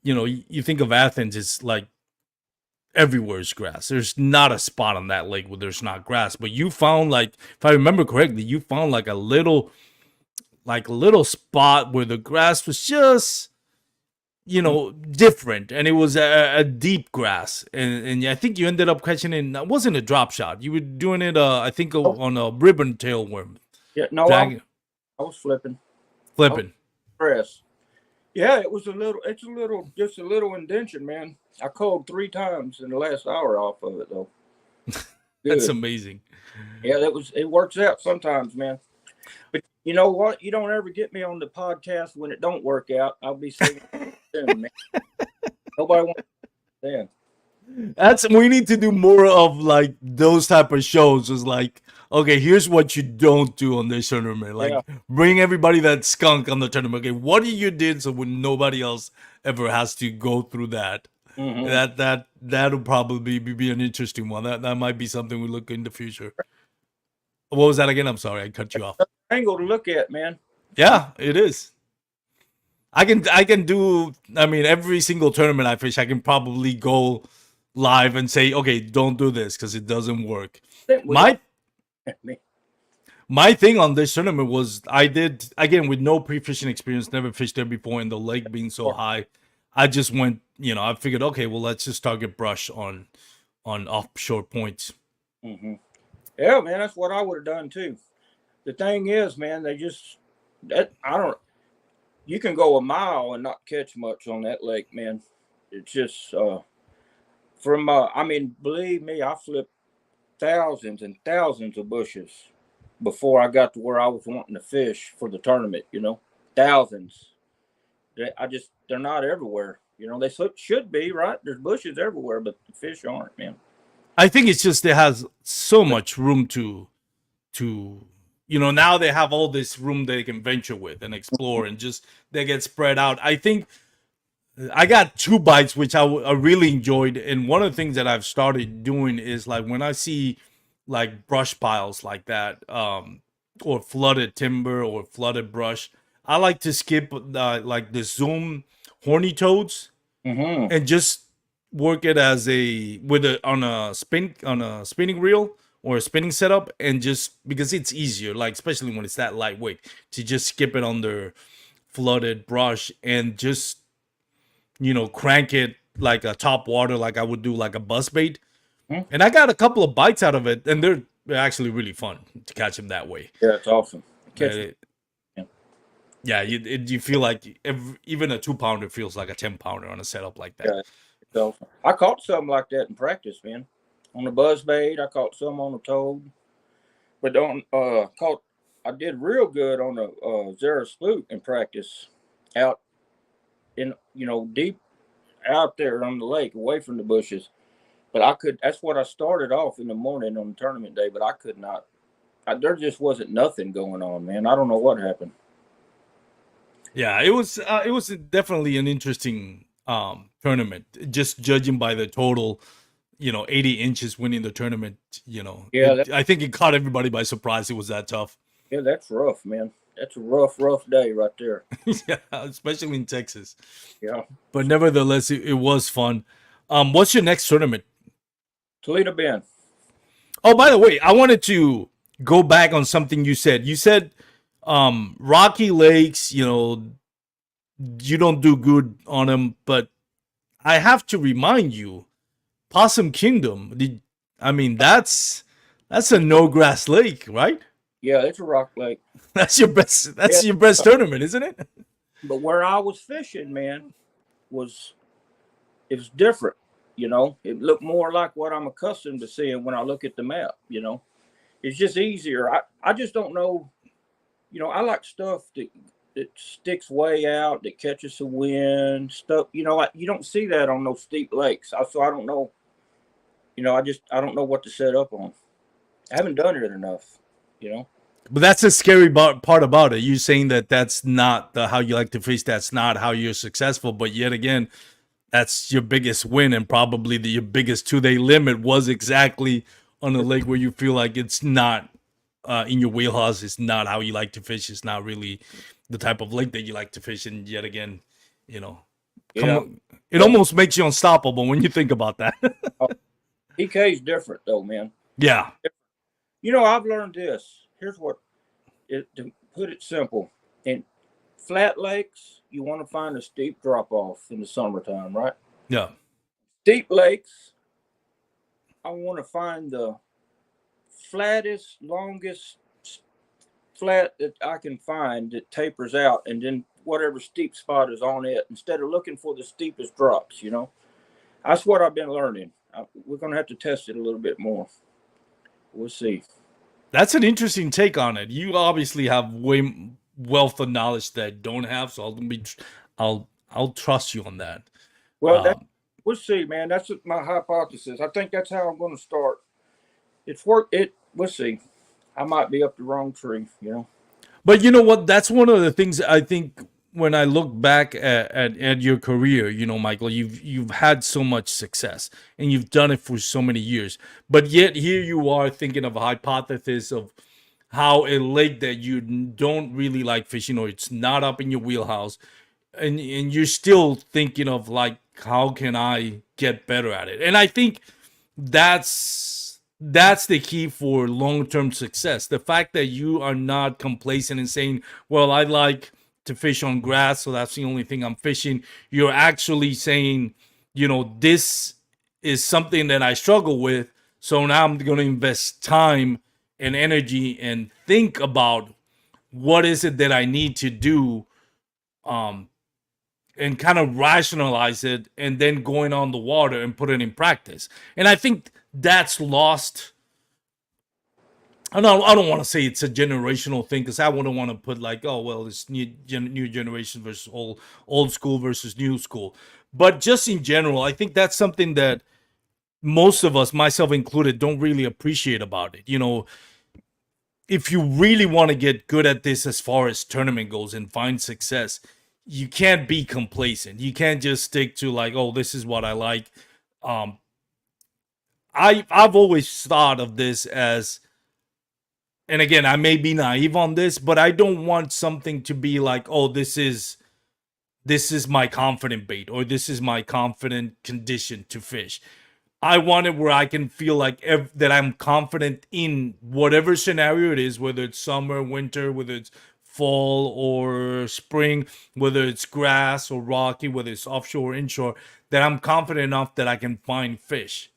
you think of Athens, it's like everywhere's grass. There's not a spot on that lake where there's not grass. But you found, like, if I remember correctly, you found like a little spot where the grass was just different, and it was a deep grass, and I think you ended up catching it. It wasn't a drop shot. You were doing it, I think, on a ribbon tail worm. Yeah, no, I was flipping. Grass. Yeah, it's just a little indention, man. I called 3 times in the last hour off of it, though. That's amazing. Yeah, it works out sometimes, man. But you know what? You don't ever get me on the podcast when it don't work out. I'll be saying soon, man. Nobody wants to understand. We need to do more of like those type of shows. Is like, okay, here's what you don't do on this tournament. Like, bring everybody that skunk on the tournament. Okay, what you did so when nobody else ever has to go through that. Mm-hmm. That'll probably be an interesting one. That might be something we look in the future. What was that again? I'm sorry, I cut you off. Angle to look at, man. Yeah, it is. I can do. I mean, every single tournament I fish, I can probably go live and say, okay, don't do this because it doesn't work. My thing on this tournament was I did, again, with no pre-fishing experience, never fished there before, and the lake being so high, I just went, I figured, okay, well, let's just target brush on offshore points. Mm-hmm. Yeah, man, that's what I would have done too. The thing is, man, you can go a mile and not catch much on that lake, man. It's just believe me, I flipped thousands and thousands of bushes before I got to where I was wanting to fish for the tournament, thousands. They're not everywhere. They should be, right? There's bushes everywhere, but the fish aren't, man. I think it's just it has so much room to now they have all this room they can venture with and explore, and just they get spread out. I think I got 2 bites which I really enjoyed, and one of the things that I've started doing is, like, when I see like brush piles like that, or flooded timber or flooded brush, I like to skip like the Zoom horny toads, and just work it as on a spinning reel or a spinning setup, and just because it's easier, like especially when it's that lightweight, to just skip it under flooded brush and just crank it like a top water, like I would do like a buzz bait. Hmm? And I got a couple of bites out of it, and they're actually really fun to catch them that way. Yeah, it's awesome. Catch Uh, yeah. yeah, you feel like even a 2 pounder feels like a 10 pounder on a setup like that. Yeah, it's awesome. I caught something like that in practice, man. On the buzz bait, I caught some on the toad, but I did real good on the Zara spook in practice, out in deep out there on the lake, away from the bushes. But that's what I started off in the morning on the tournament day. But I could not. There just wasn't nothing going on, man. I don't know what happened. Yeah, it was definitely an interesting tournament. Just judging by the total, 80 inches winning the tournament, Yeah, I think it caught everybody by surprise. It was that tough. yeah, that's rough, man. That's a rough day right there. Yeah, especially in Texas. Yeah, But nevertheless, it was fun. What's your next tournament? Toledo Bend. Oh, by the way, I wanted to go back on something you said. You said Rocky Lakes, you don't do good on them, but I have to remind you, Possum Kingdom. That's a no grass lake, right? Yeah, it's a rock lake. That's your best. That's Yeah. your best tournament, isn't it? But where I was fishing, man, it was different. It looked more like what I'm accustomed to seeing when I look at the map. It's just easier. I just don't know. I like stuff that sticks way out, that catches the wind, stuff. You don't see that on those steep lakes. So I don't know. I don't know what to set up on. I haven't done it enough. But that's the scary part about it. You saying that that's not how you like to fish. That's not how you're successful. But yet again, that's your biggest win, and probably your biggest 2-day limit was exactly on a lake where you feel like it's not in your wheelhouse. It's not how you like to fish. It's not really the type of lake that you like to fish. And yet again, Yeah. it almost makes you unstoppable when you think about that. PK is different though, man. Yeah. I've learned this. Here's to put it simple. In flat lakes, you want to find a steep drop off in the summertime, right? Yeah. Steep lakes, I want to find the flattest, longest flat that I can find that tapers out, and then whatever steep spot is on it, instead of looking for the steepest drops. That's what I've been learning. We're going to have to test it a little bit more. We'll see. That's an interesting take on it. You obviously have way wealth of knowledge that I don't have, so I'll trust you on that. Well, we'll see, man. That's my hypothesis. I think that's how I'm going to start. We'll see. I might be up the wrong tree, But you know what? That's one of the things I think when I look back at your career, Michael, you've had so much success and you've done it for so many years. But yet here you are thinking of a hypothesis of how a lake that you don't really like fishing, or it's not up in your wheelhouse, and you're still thinking of like, how can I get better at it? And I think that's the key for long-term success. The fact that you are not complacent and saying, well, I like to fish on grass, so that's the only thing I'm fishing. You're actually saying, this is something that I struggle with, so now I'm going to invest time and energy and think about what is it that I need to do, and kind of rationalize it, and then going on the water and put it in practice. And I think that's lost. I don't want to say it's a generational thing, because I wouldn't want to put like, oh well, it's new generation versus old school versus new school. But just in general, I think that's something that most of us, myself included, don't really appreciate about it. If you really want to get good at this as far as tournament goes and find success, you can't be complacent. You can't just stick to like, oh, this is what I like. I've always thought of this as, and again, I may be naive on this, but I don't want something to be like, oh, this is my confident bait, or this is my confident condition to fish. I want it where I can feel like that I'm confident in whatever scenario it is, whether it's summer, winter, whether it's fall or spring, whether it's grass or rocky, whether it's offshore or inshore, that I'm confident enough that I can find fish.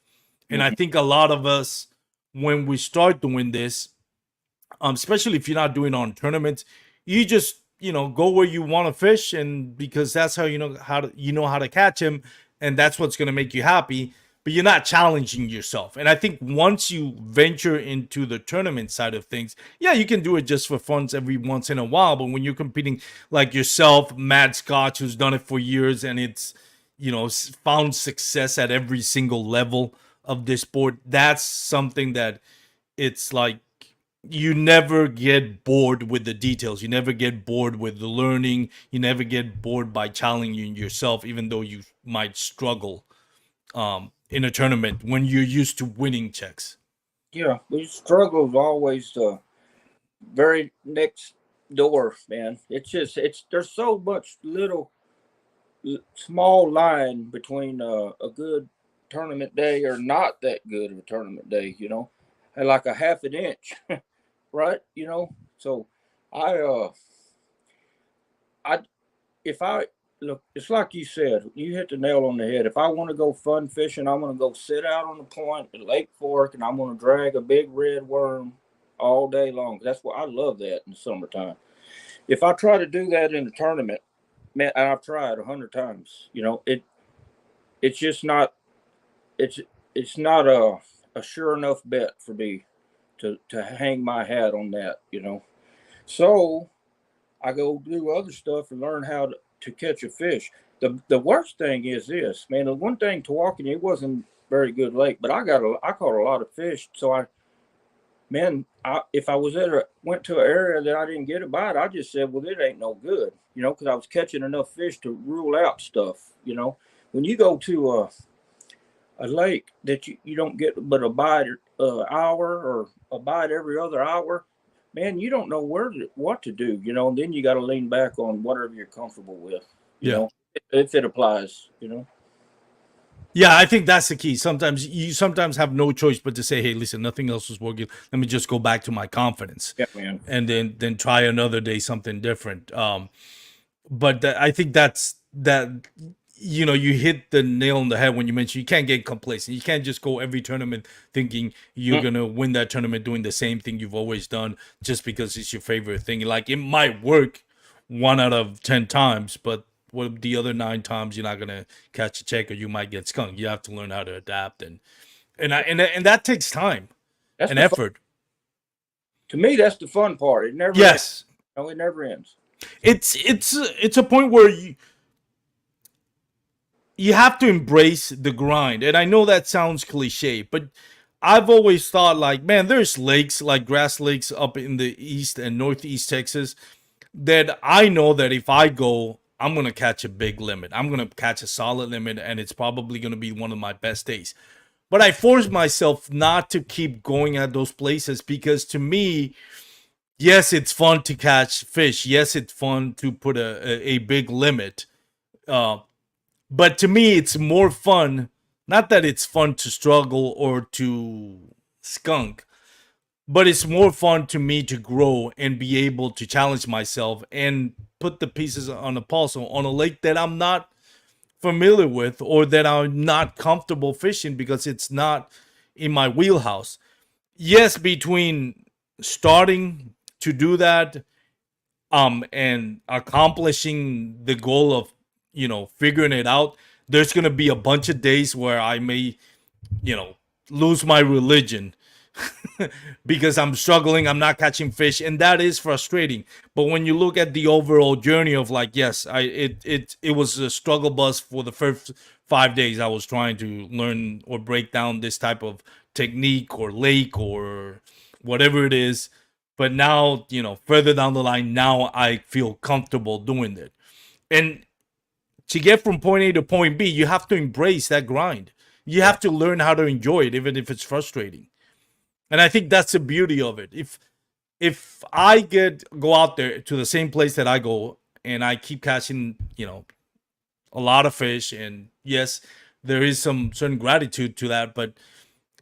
And I Mhm. think a lot of us, when we start doing this, especially if you're not doing it on tournaments, you just go where you want to fish, and because that's how you know how to catch him, and that's what's going to make you happy. But you're not challenging yourself. And I think once you venture into the tournament side of things, yeah, you can do it just for fun every once in a while. But when you're competing like yourself, Matt Scotch, who's done it for years, and it's found success at every single level of this sport, that's something that it's like you never get bored with the details. You never get bored with the learning. You never get bored by challenging yourself, even though you might struggle in a tournament when you're used to winning checks. Yeah, we struggle is always the very next door, man. It's there's so much little small line between a good tournament day or not that good of a tournament day, and like a half an inch, right? So I I if I look, it's like you said, you hit the nail on the head. If I want to go fun fishing, I'm going to go sit out on the point at Lake Fork, and I'm going to drag a big red worm all day long. That's what I love that in the summertime. If I try to do that in a tournament, man, and I've tried 100 times, it's just not it's it's not a sure enough bet for me to hang my hat on that. So I go do other stuff and learn how to catch a fish. The worst thing is this, man. The one thing Tawakonia, it wasn't very good lake, but I caught a lot of fish. So if I went to an area that I didn't get a bite, I just said, well, it ain't no good, because I was catching enough fish to rule out stuff. When you go to a lake that you don't get but a bite hour or a bite every other hour, man, you don't know what to do. And then you got to lean back on whatever you're comfortable with, you Yeah. know, if it applies. Yeah, I think that's the key. Sometimes you have no choice but to say, "Hey, listen, nothing else is working. Let me just go back to my confidence, Yeah, man. and then try another day something different." But I think that you hit the nail on the head when you mentioned you can't get complacent. You can't just go every tournament thinking you're Mm, gonna win that tournament doing the same thing you've always done just because it's your favorite thing. Like it might work 1 out of 10 times, but what the other 9 times you're not gonna catch a check or you might get skunked. You have to learn how to adapt and that takes time That's and the fun. effort. To me, that's the fun part. It never ends. Yes, No, it never ends. it's a point where you have to embrace the grind. And I know that sounds cliche, but I've always thought like, man, there's lakes like grass lakes up in the east and northeast Texas that I know that if I go, I'm going to catch a big limit. I'm going to catch a solid limit and it's probably going to be one of my best days. But I force myself not to keep going at those places because to me, yes, it's fun to catch fish. Yes, it's fun to put a big limit. Uh, but to me, it's more fun. Not that it's fun to struggle or to skunk, but it's more fun to me to grow and be able to challenge myself and put the pieces on a puzzle on a lake that I'm not familiar with or that I'm not comfortable fishing because it's not in my wheelhouse. Yes, between starting to do that and accomplishing the goal of figuring it out, there's gonna be a bunch of days where I may you know lose my religion because I'm struggling, I'm not catching fish, and that is frustrating. But when you look at the overall journey of like, yes, it was a struggle bus for the first 5 days. I was trying to learn or break down this type of technique or lake or whatever it is. But now, further down the line, now I feel comfortable doing it. And to get from point A to point B, you have to embrace that grind. You Yeah. have to learn how to enjoy it, even if it's frustrating. And I think that's the beauty of it. If I go out there to the same place that I go and I keep catching, a lot of fish, and yes, there is some certain gratitude to that, but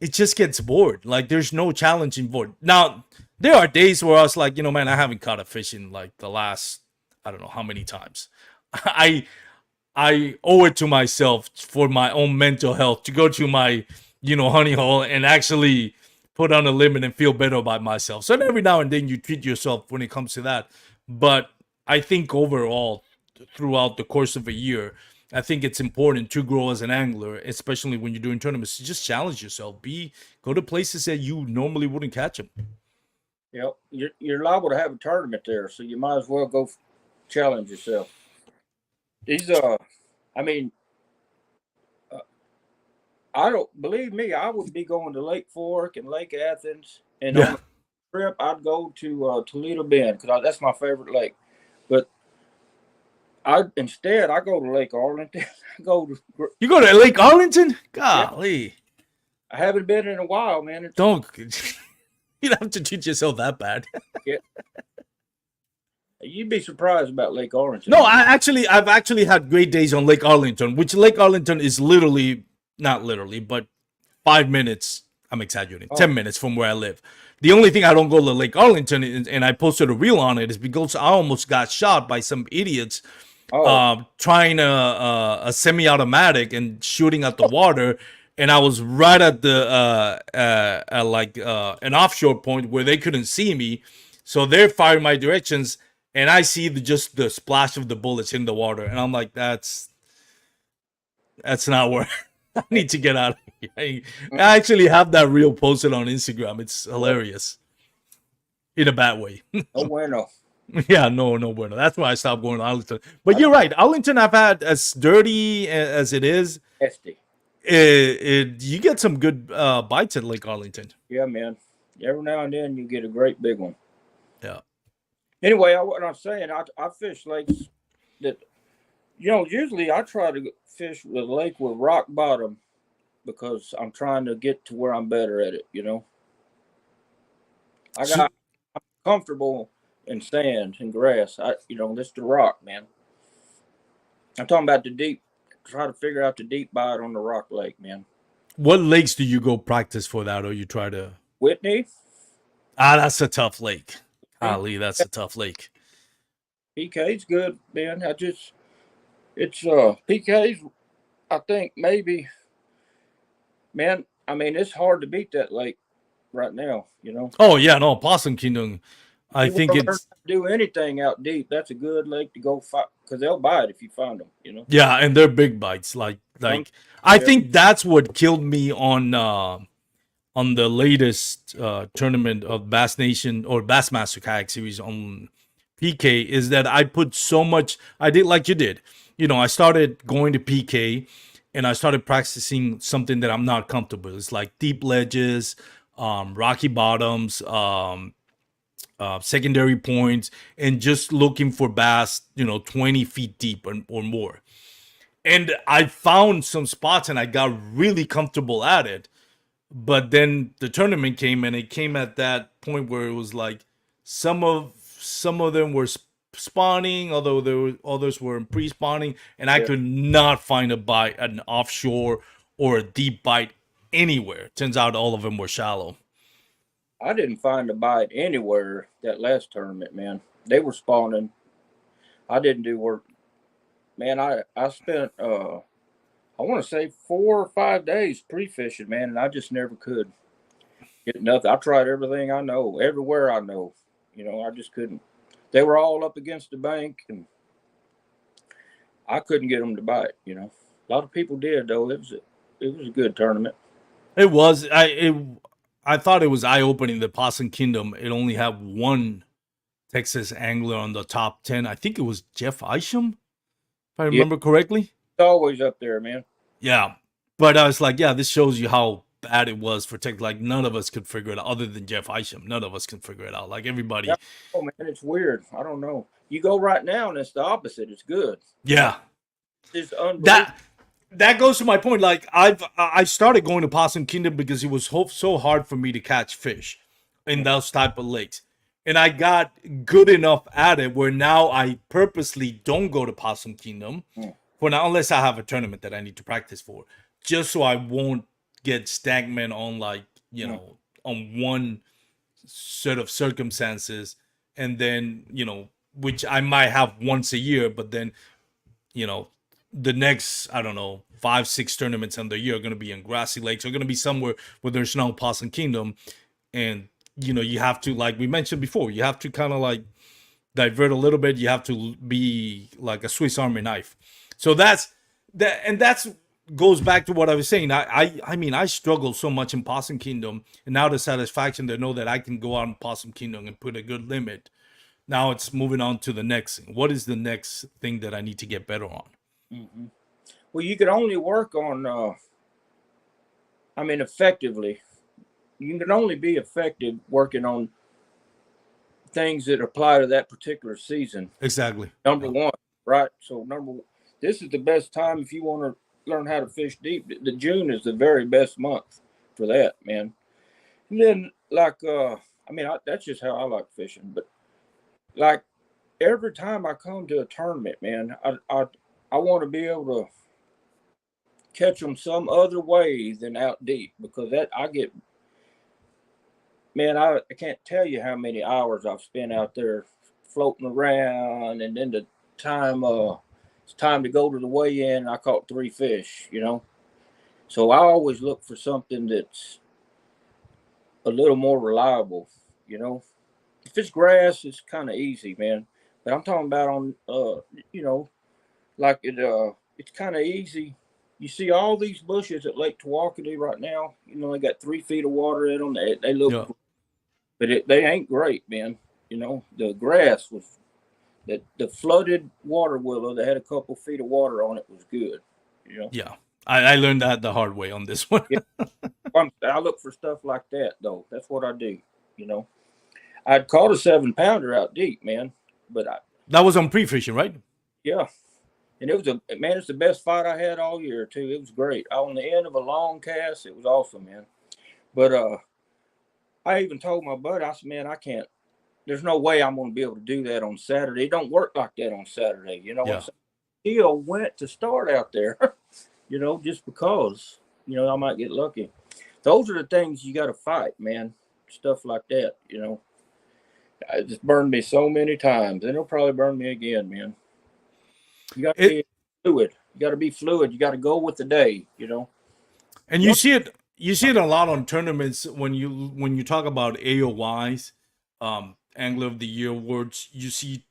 it just gets bored. Like there's no challenge involved. Now, there are days where I was like, man, I haven't caught a fish in like the last, I don't know how many times. I I owe it to myself for my own mental health to go to my, honey hole and actually put on a limit and feel better about myself. So every now and then you treat yourself when it comes to that. But I think overall, throughout the course of a year, I think it's important to grow as an angler, especially when you're doing tournaments. To just challenge yourself. Go to places that you normally wouldn't catch them. You're liable to have a tournament there, so you might as well go challenge yourself. These I mean, I don't believe me. I would be going to Lake Fork and Lake Athens, and on a trip I'd go to Toledo Bend because that's my favorite lake. But instead I go to Lake Arlington. You go to Lake Arlington? Golly, yeah. I haven't been in a while, man. Don't you don't have to treat yourself that bad. Yeah. You'd be surprised about Lake Arlington. No, I've actually had great days on Lake Arlington, which Lake Arlington is not literally, but 5 minutes. I'm exaggerating. 10 minutes from where I live. The only thing I don't go to Lake Arlington, and I posted a reel on it, is because I almost got shot by some idiots trying a semi-automatic and shooting at the water. And I was right at the an offshore point where they couldn't see me, so they're firing my directions, and I see just the splash of the bullets in the water, and I'm like, that's not where I need to get out of here. I actually have that reel posted on Instagram. It's hilarious, in a bad way. No bueno. Yeah, no bueno. That's why I stopped going to Arlington. But you're right. Arlington, I've had as dirty as it is. Nasty. You get some good bites at Lake Arlington. Yeah, man. Every now and then you get a great big one. Yeah. Anyway, what I'm saying, I fish lakes that, usually I try to fish with a lake with rock bottom because I'm trying to get to where I'm better at it, I'm comfortable in sand and grass. This is the rock, man. I'm talking about the deep. Try to figure out the deep bite on the rock lake, man. What lakes do you go practice for that, or you try to? Whitney. That's a tough lake. Golly, that's a tough lake. PK's good, man. It's PK's. I think maybe, man. I mean, it's hard to beat that lake right now. Oh yeah, no, Possum Kingdom. I think it's do anything out deep. That's a good lake to go fight because they'll bite if you find them. Yeah, and they're big bites. Like I think that's what killed me on the latest tournament of Bass Nation or Bassmaster Kayak Series on PK is that I put so much. I did like you did. I started going to PK and I started practicing something that I'm not comfortable with. It's like deep ledges, rocky bottoms, secondary points, and just looking for bass, 20 feet deep or more. And I found some spots and I got really comfortable at it. But then the tournament came and it came at that point where it was like some of them were spawning, although others were pre-spawning, and I could not find a bite, an offshore or a deep bite anywhere. Turns out all of them were shallow. I didn't find a bite anywhere that last tournament, man. They were spawning. I didn't do work. Man, I spent I want to say 4 or 5 days pre-fishing, man, and I just never could get nothing. I tried everything I know, everywhere I know. I just couldn't. They were all up against the bank, and I couldn't get them to bite. A lot of people did, though. It was a good tournament. It was. I thought it was eye-opening that Possum Kingdom, it only had one Texas angler on the top 10. I think it was Jeff Isham, if I remember correctly. It's always up there, man. Yeah. But I was like, yeah, this shows you how bad it was for Texas. Like, none of us could figure it out, other than Jeff Isham. None of us can figure it out. Like, everybody. Yeah. Oh, man, it's weird. I don't know. You go right now, and it's the opposite. It's good. Yeah. It's unbelievable. That goes to my point. Like I started going to Possum Kingdom because it was so hard for me to catch fish in those type of lakes, and I got good enough at it where now I purposely don't go to Possum Kingdom for now, unless I have a tournament that I need to practice for, just so I won't get stagnant on on one set of circumstances, and then which I might have once a year, but then you know the next, I don't know, 5-6 tournaments in the year are going to be in grassy lakes, are going to be somewhere where there's no Possum Kingdom. And you have to, like we mentioned before, you have to kind of like divert a little bit. You have to be like a Swiss Army knife. So that's goes back to what I was saying. I mean, I struggle so much in Possum Kingdom, and now the satisfaction to know that I can go out in Possum Kingdom and put a good limit. Now it's moving on to the next thing. What is the next thing that I need to get better on? Mm-hmm. Well, you can only work on, effectively. You can only be effective working on things that apply to that particular season. Exactly. Number one, right? So this is the best time if you want to learn how to fish deep. The June is the very best month for that, man. And then that's just how I like fishing. But like every time I come to a tournament, man, I want to be able to catch them some other way than out deep, because that I get. Man, I can't tell you how many hours I've spent out there floating around, and then the time it's time to go to the weigh-in. I caught 3 fish, So I always look for something that's a little more reliable, If it's grass, it's kind of easy, man. But I'm talking about on, it's kind of easy. You see all these bushes at Lake Tawakonia right now. They got 3 feet of water in them. They look, but they ain't great, man. The grass was the flooded water willow that had a couple feet of water on it was good. Yeah, I learned that the hard way on this one. Yeah. I look for stuff like that, though. That's what I do. I'd caught a 7-pounder out deep, man. But that was on pre-fishing, right? Yeah. And it's the best fight I had all year too. It was great. On the end of a long cast, it was awesome, man. But I even told my buddy, I said, man, I can't. There's no way I'm going to be able to do that on Saturday. It don't work like that on Saturday. Yeah. Still went to start out there, just because, I might get lucky. Those are the things you got to fight, man. Stuff like that, It just burned me so many times, and it'll probably burn me again, man. You got to be fluid. You got to be fluid. You got to go with the day, And you see it a lot on tournaments when you talk about AOYs, Angler of the Year awards. You see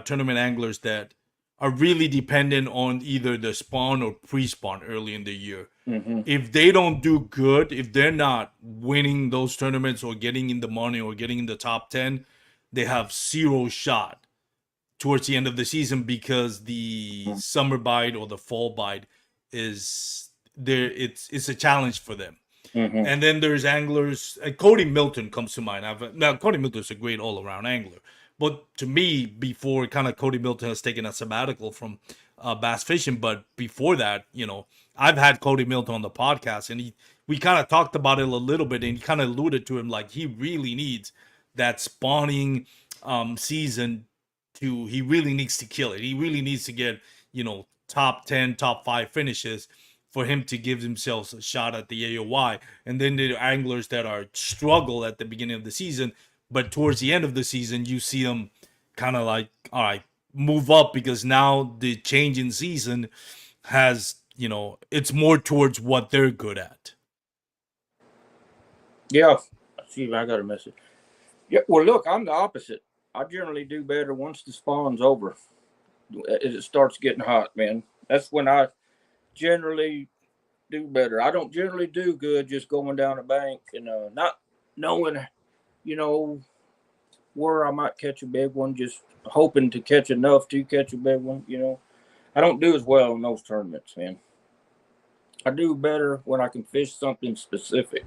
tournament anglers that are really dependent on either the spawn or pre-spawn early in the year. Mm-hmm. If they don't do good, if they're not winning those tournaments or getting in the money or getting in the top 10, they have zero shot towards the end of the season, because the summer bite or the fall bite is there. It's a challenge for them. Mm-hmm. And then there's anglers. Cody Milton comes to mind. Now Cody Milton's a great all-around angler, but to me, before kind of Cody Milton has taken a sabbatical from bass fishing, but before that, I've had Cody Milton on the podcast, and we kind of talked about it a little bit, and he kind of alluded to him like he really needs that spawning season. He really needs to kill it. He really needs to get top 10, top 5 finishes for him to give himself a shot at the AOY. And then the anglers that are struggle at the beginning of the season, but towards the end of the season, you see them kind of like, all right, move up, because now the change in season has, it's more towards what they're good at. Yeah. See if I got a message. Yeah. Well, look, I'm the opposite. I generally do better once the spawn's over. As it starts getting hot, man. That's when I generally do better. I don't generally do good just going down a bank and not knowing, where I might catch a big one, just hoping to catch enough to catch a big one, I don't do as well in those tournaments, man. I do better when I can fish something specific,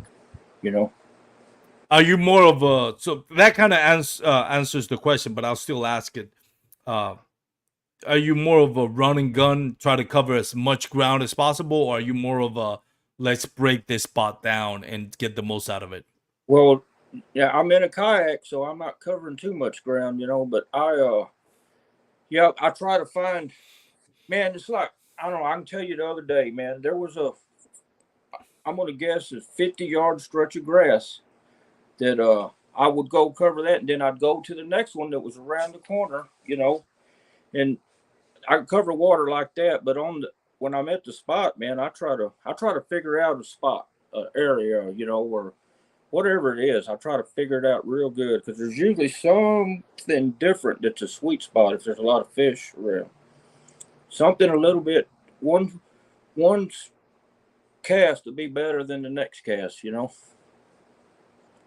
Are you more of a, so that kind of answers the question, but I'll still ask it. Are you more of a run and gun, try to cover as much ground as possible, or are you more of a let's break this spot down and get the most out of it? Well, yeah, I'm in a kayak, so I'm not covering too much ground, but I try to find, man, it's like, I don't know, I can tell you the other day, man, there was I'm going to guess a 50-yard stretch of grass that I would go cover that, and then I'd go to the next one that was around the corner, and I cover water like that. But when I'm at the spot, man, I try to figure out a spot, area, or whatever it is. I try to figure it out real good because there's usually something different that's a sweet spot if there's a lot of fish around. Something a little bit one cast to be better than the next cast,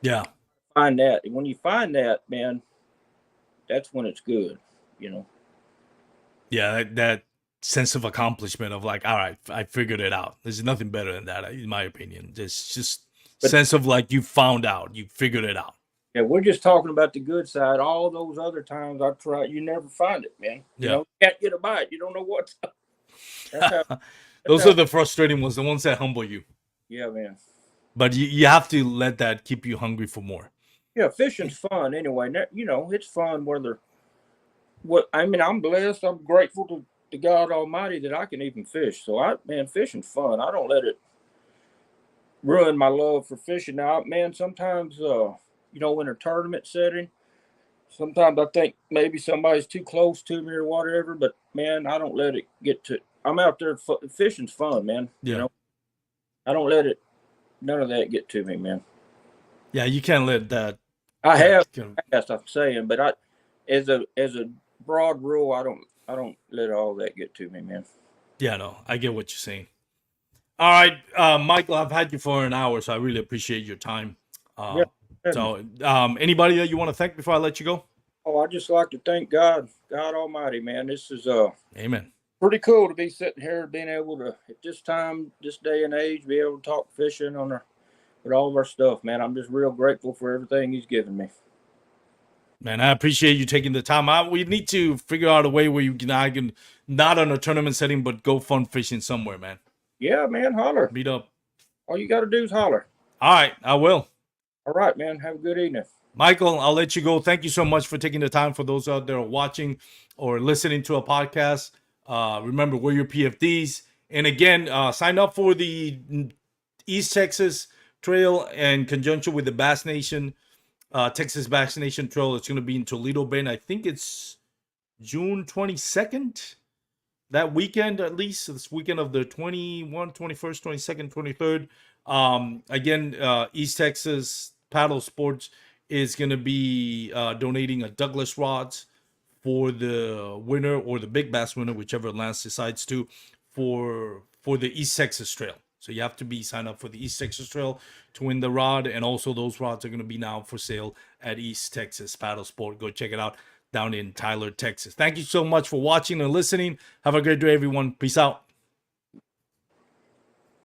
Yeah. Find that. And when you find that, man, that's when it's good, Yeah, that sense of accomplishment of like, all right, I figured it out. There's nothing better than that, in my opinion. Just sense of like you found out, you figured it out. Yeah, we're just talking about the good side. All those other times I try, you never find it, man. You can't get a bite. You don't know what. Those are the frustrating ones, the ones that humble you. Yeah, man. But you have to let that keep you hungry for more. Yeah, fishing's fun anyway. It's fun I'm blessed. I'm grateful to God Almighty that I can even fish. So fishing's fun. I don't let it ruin my love for fishing. Now, man, sometimes, in a tournament setting, sometimes I think maybe somebody's too close to me or whatever, but man, I don't let it get to. I'm out there. Fishing's fun, man. Yeah. I don't let none of that get to me, man. Yeah, you can't let that. I have past, I'm saying, but as a broad rule, I don't let all that get to me, man. Yeah, no, I get what you're saying. All right, Michael, I've had you for an hour, so I really appreciate your time. So, anybody that you want to thank before I let you go? Oh, I just like to thank God Almighty, man. This is amen. Pretty cool to be sitting here, being able to at this time, this day and age, be able to talk fishing with all of our stuff, man. I'm just real grateful for everything He's given me. Man, I appreciate you taking the time. We need to figure out a way where you can not on a tournament setting, but go fun fishing somewhere, man. Yeah, man, holler. Meet up. All you got to do is holler. All right, I will. All right, man. Have a good evening. Michael, I'll let you go. Thank you so much for taking the time. For those out there watching or listening to a podcast, remember, we're your PFDs. And again, sign up for the East Texas Trail in conjunction with the Bass Nation, Texas Bass Nation Trail. It's going to be in Toledo Bend. I think it's June 22nd. That weekend, at least, this weekend of the 21, 21st, 22nd, 23rd. Again, East Texas Paddle Sports is going to be donating a Douglas rods for the winner, or the big bass winner, whichever Lance decides to, for the East Texas Trail. So you have to be signed up for the East Texas Trail to win the rod. And also those rods are going to be now for sale at East Texas Paddle Sport. Go check it out down in Tyler, Texas. Thank you so much for watching and listening. Have a great day, everyone. Peace out.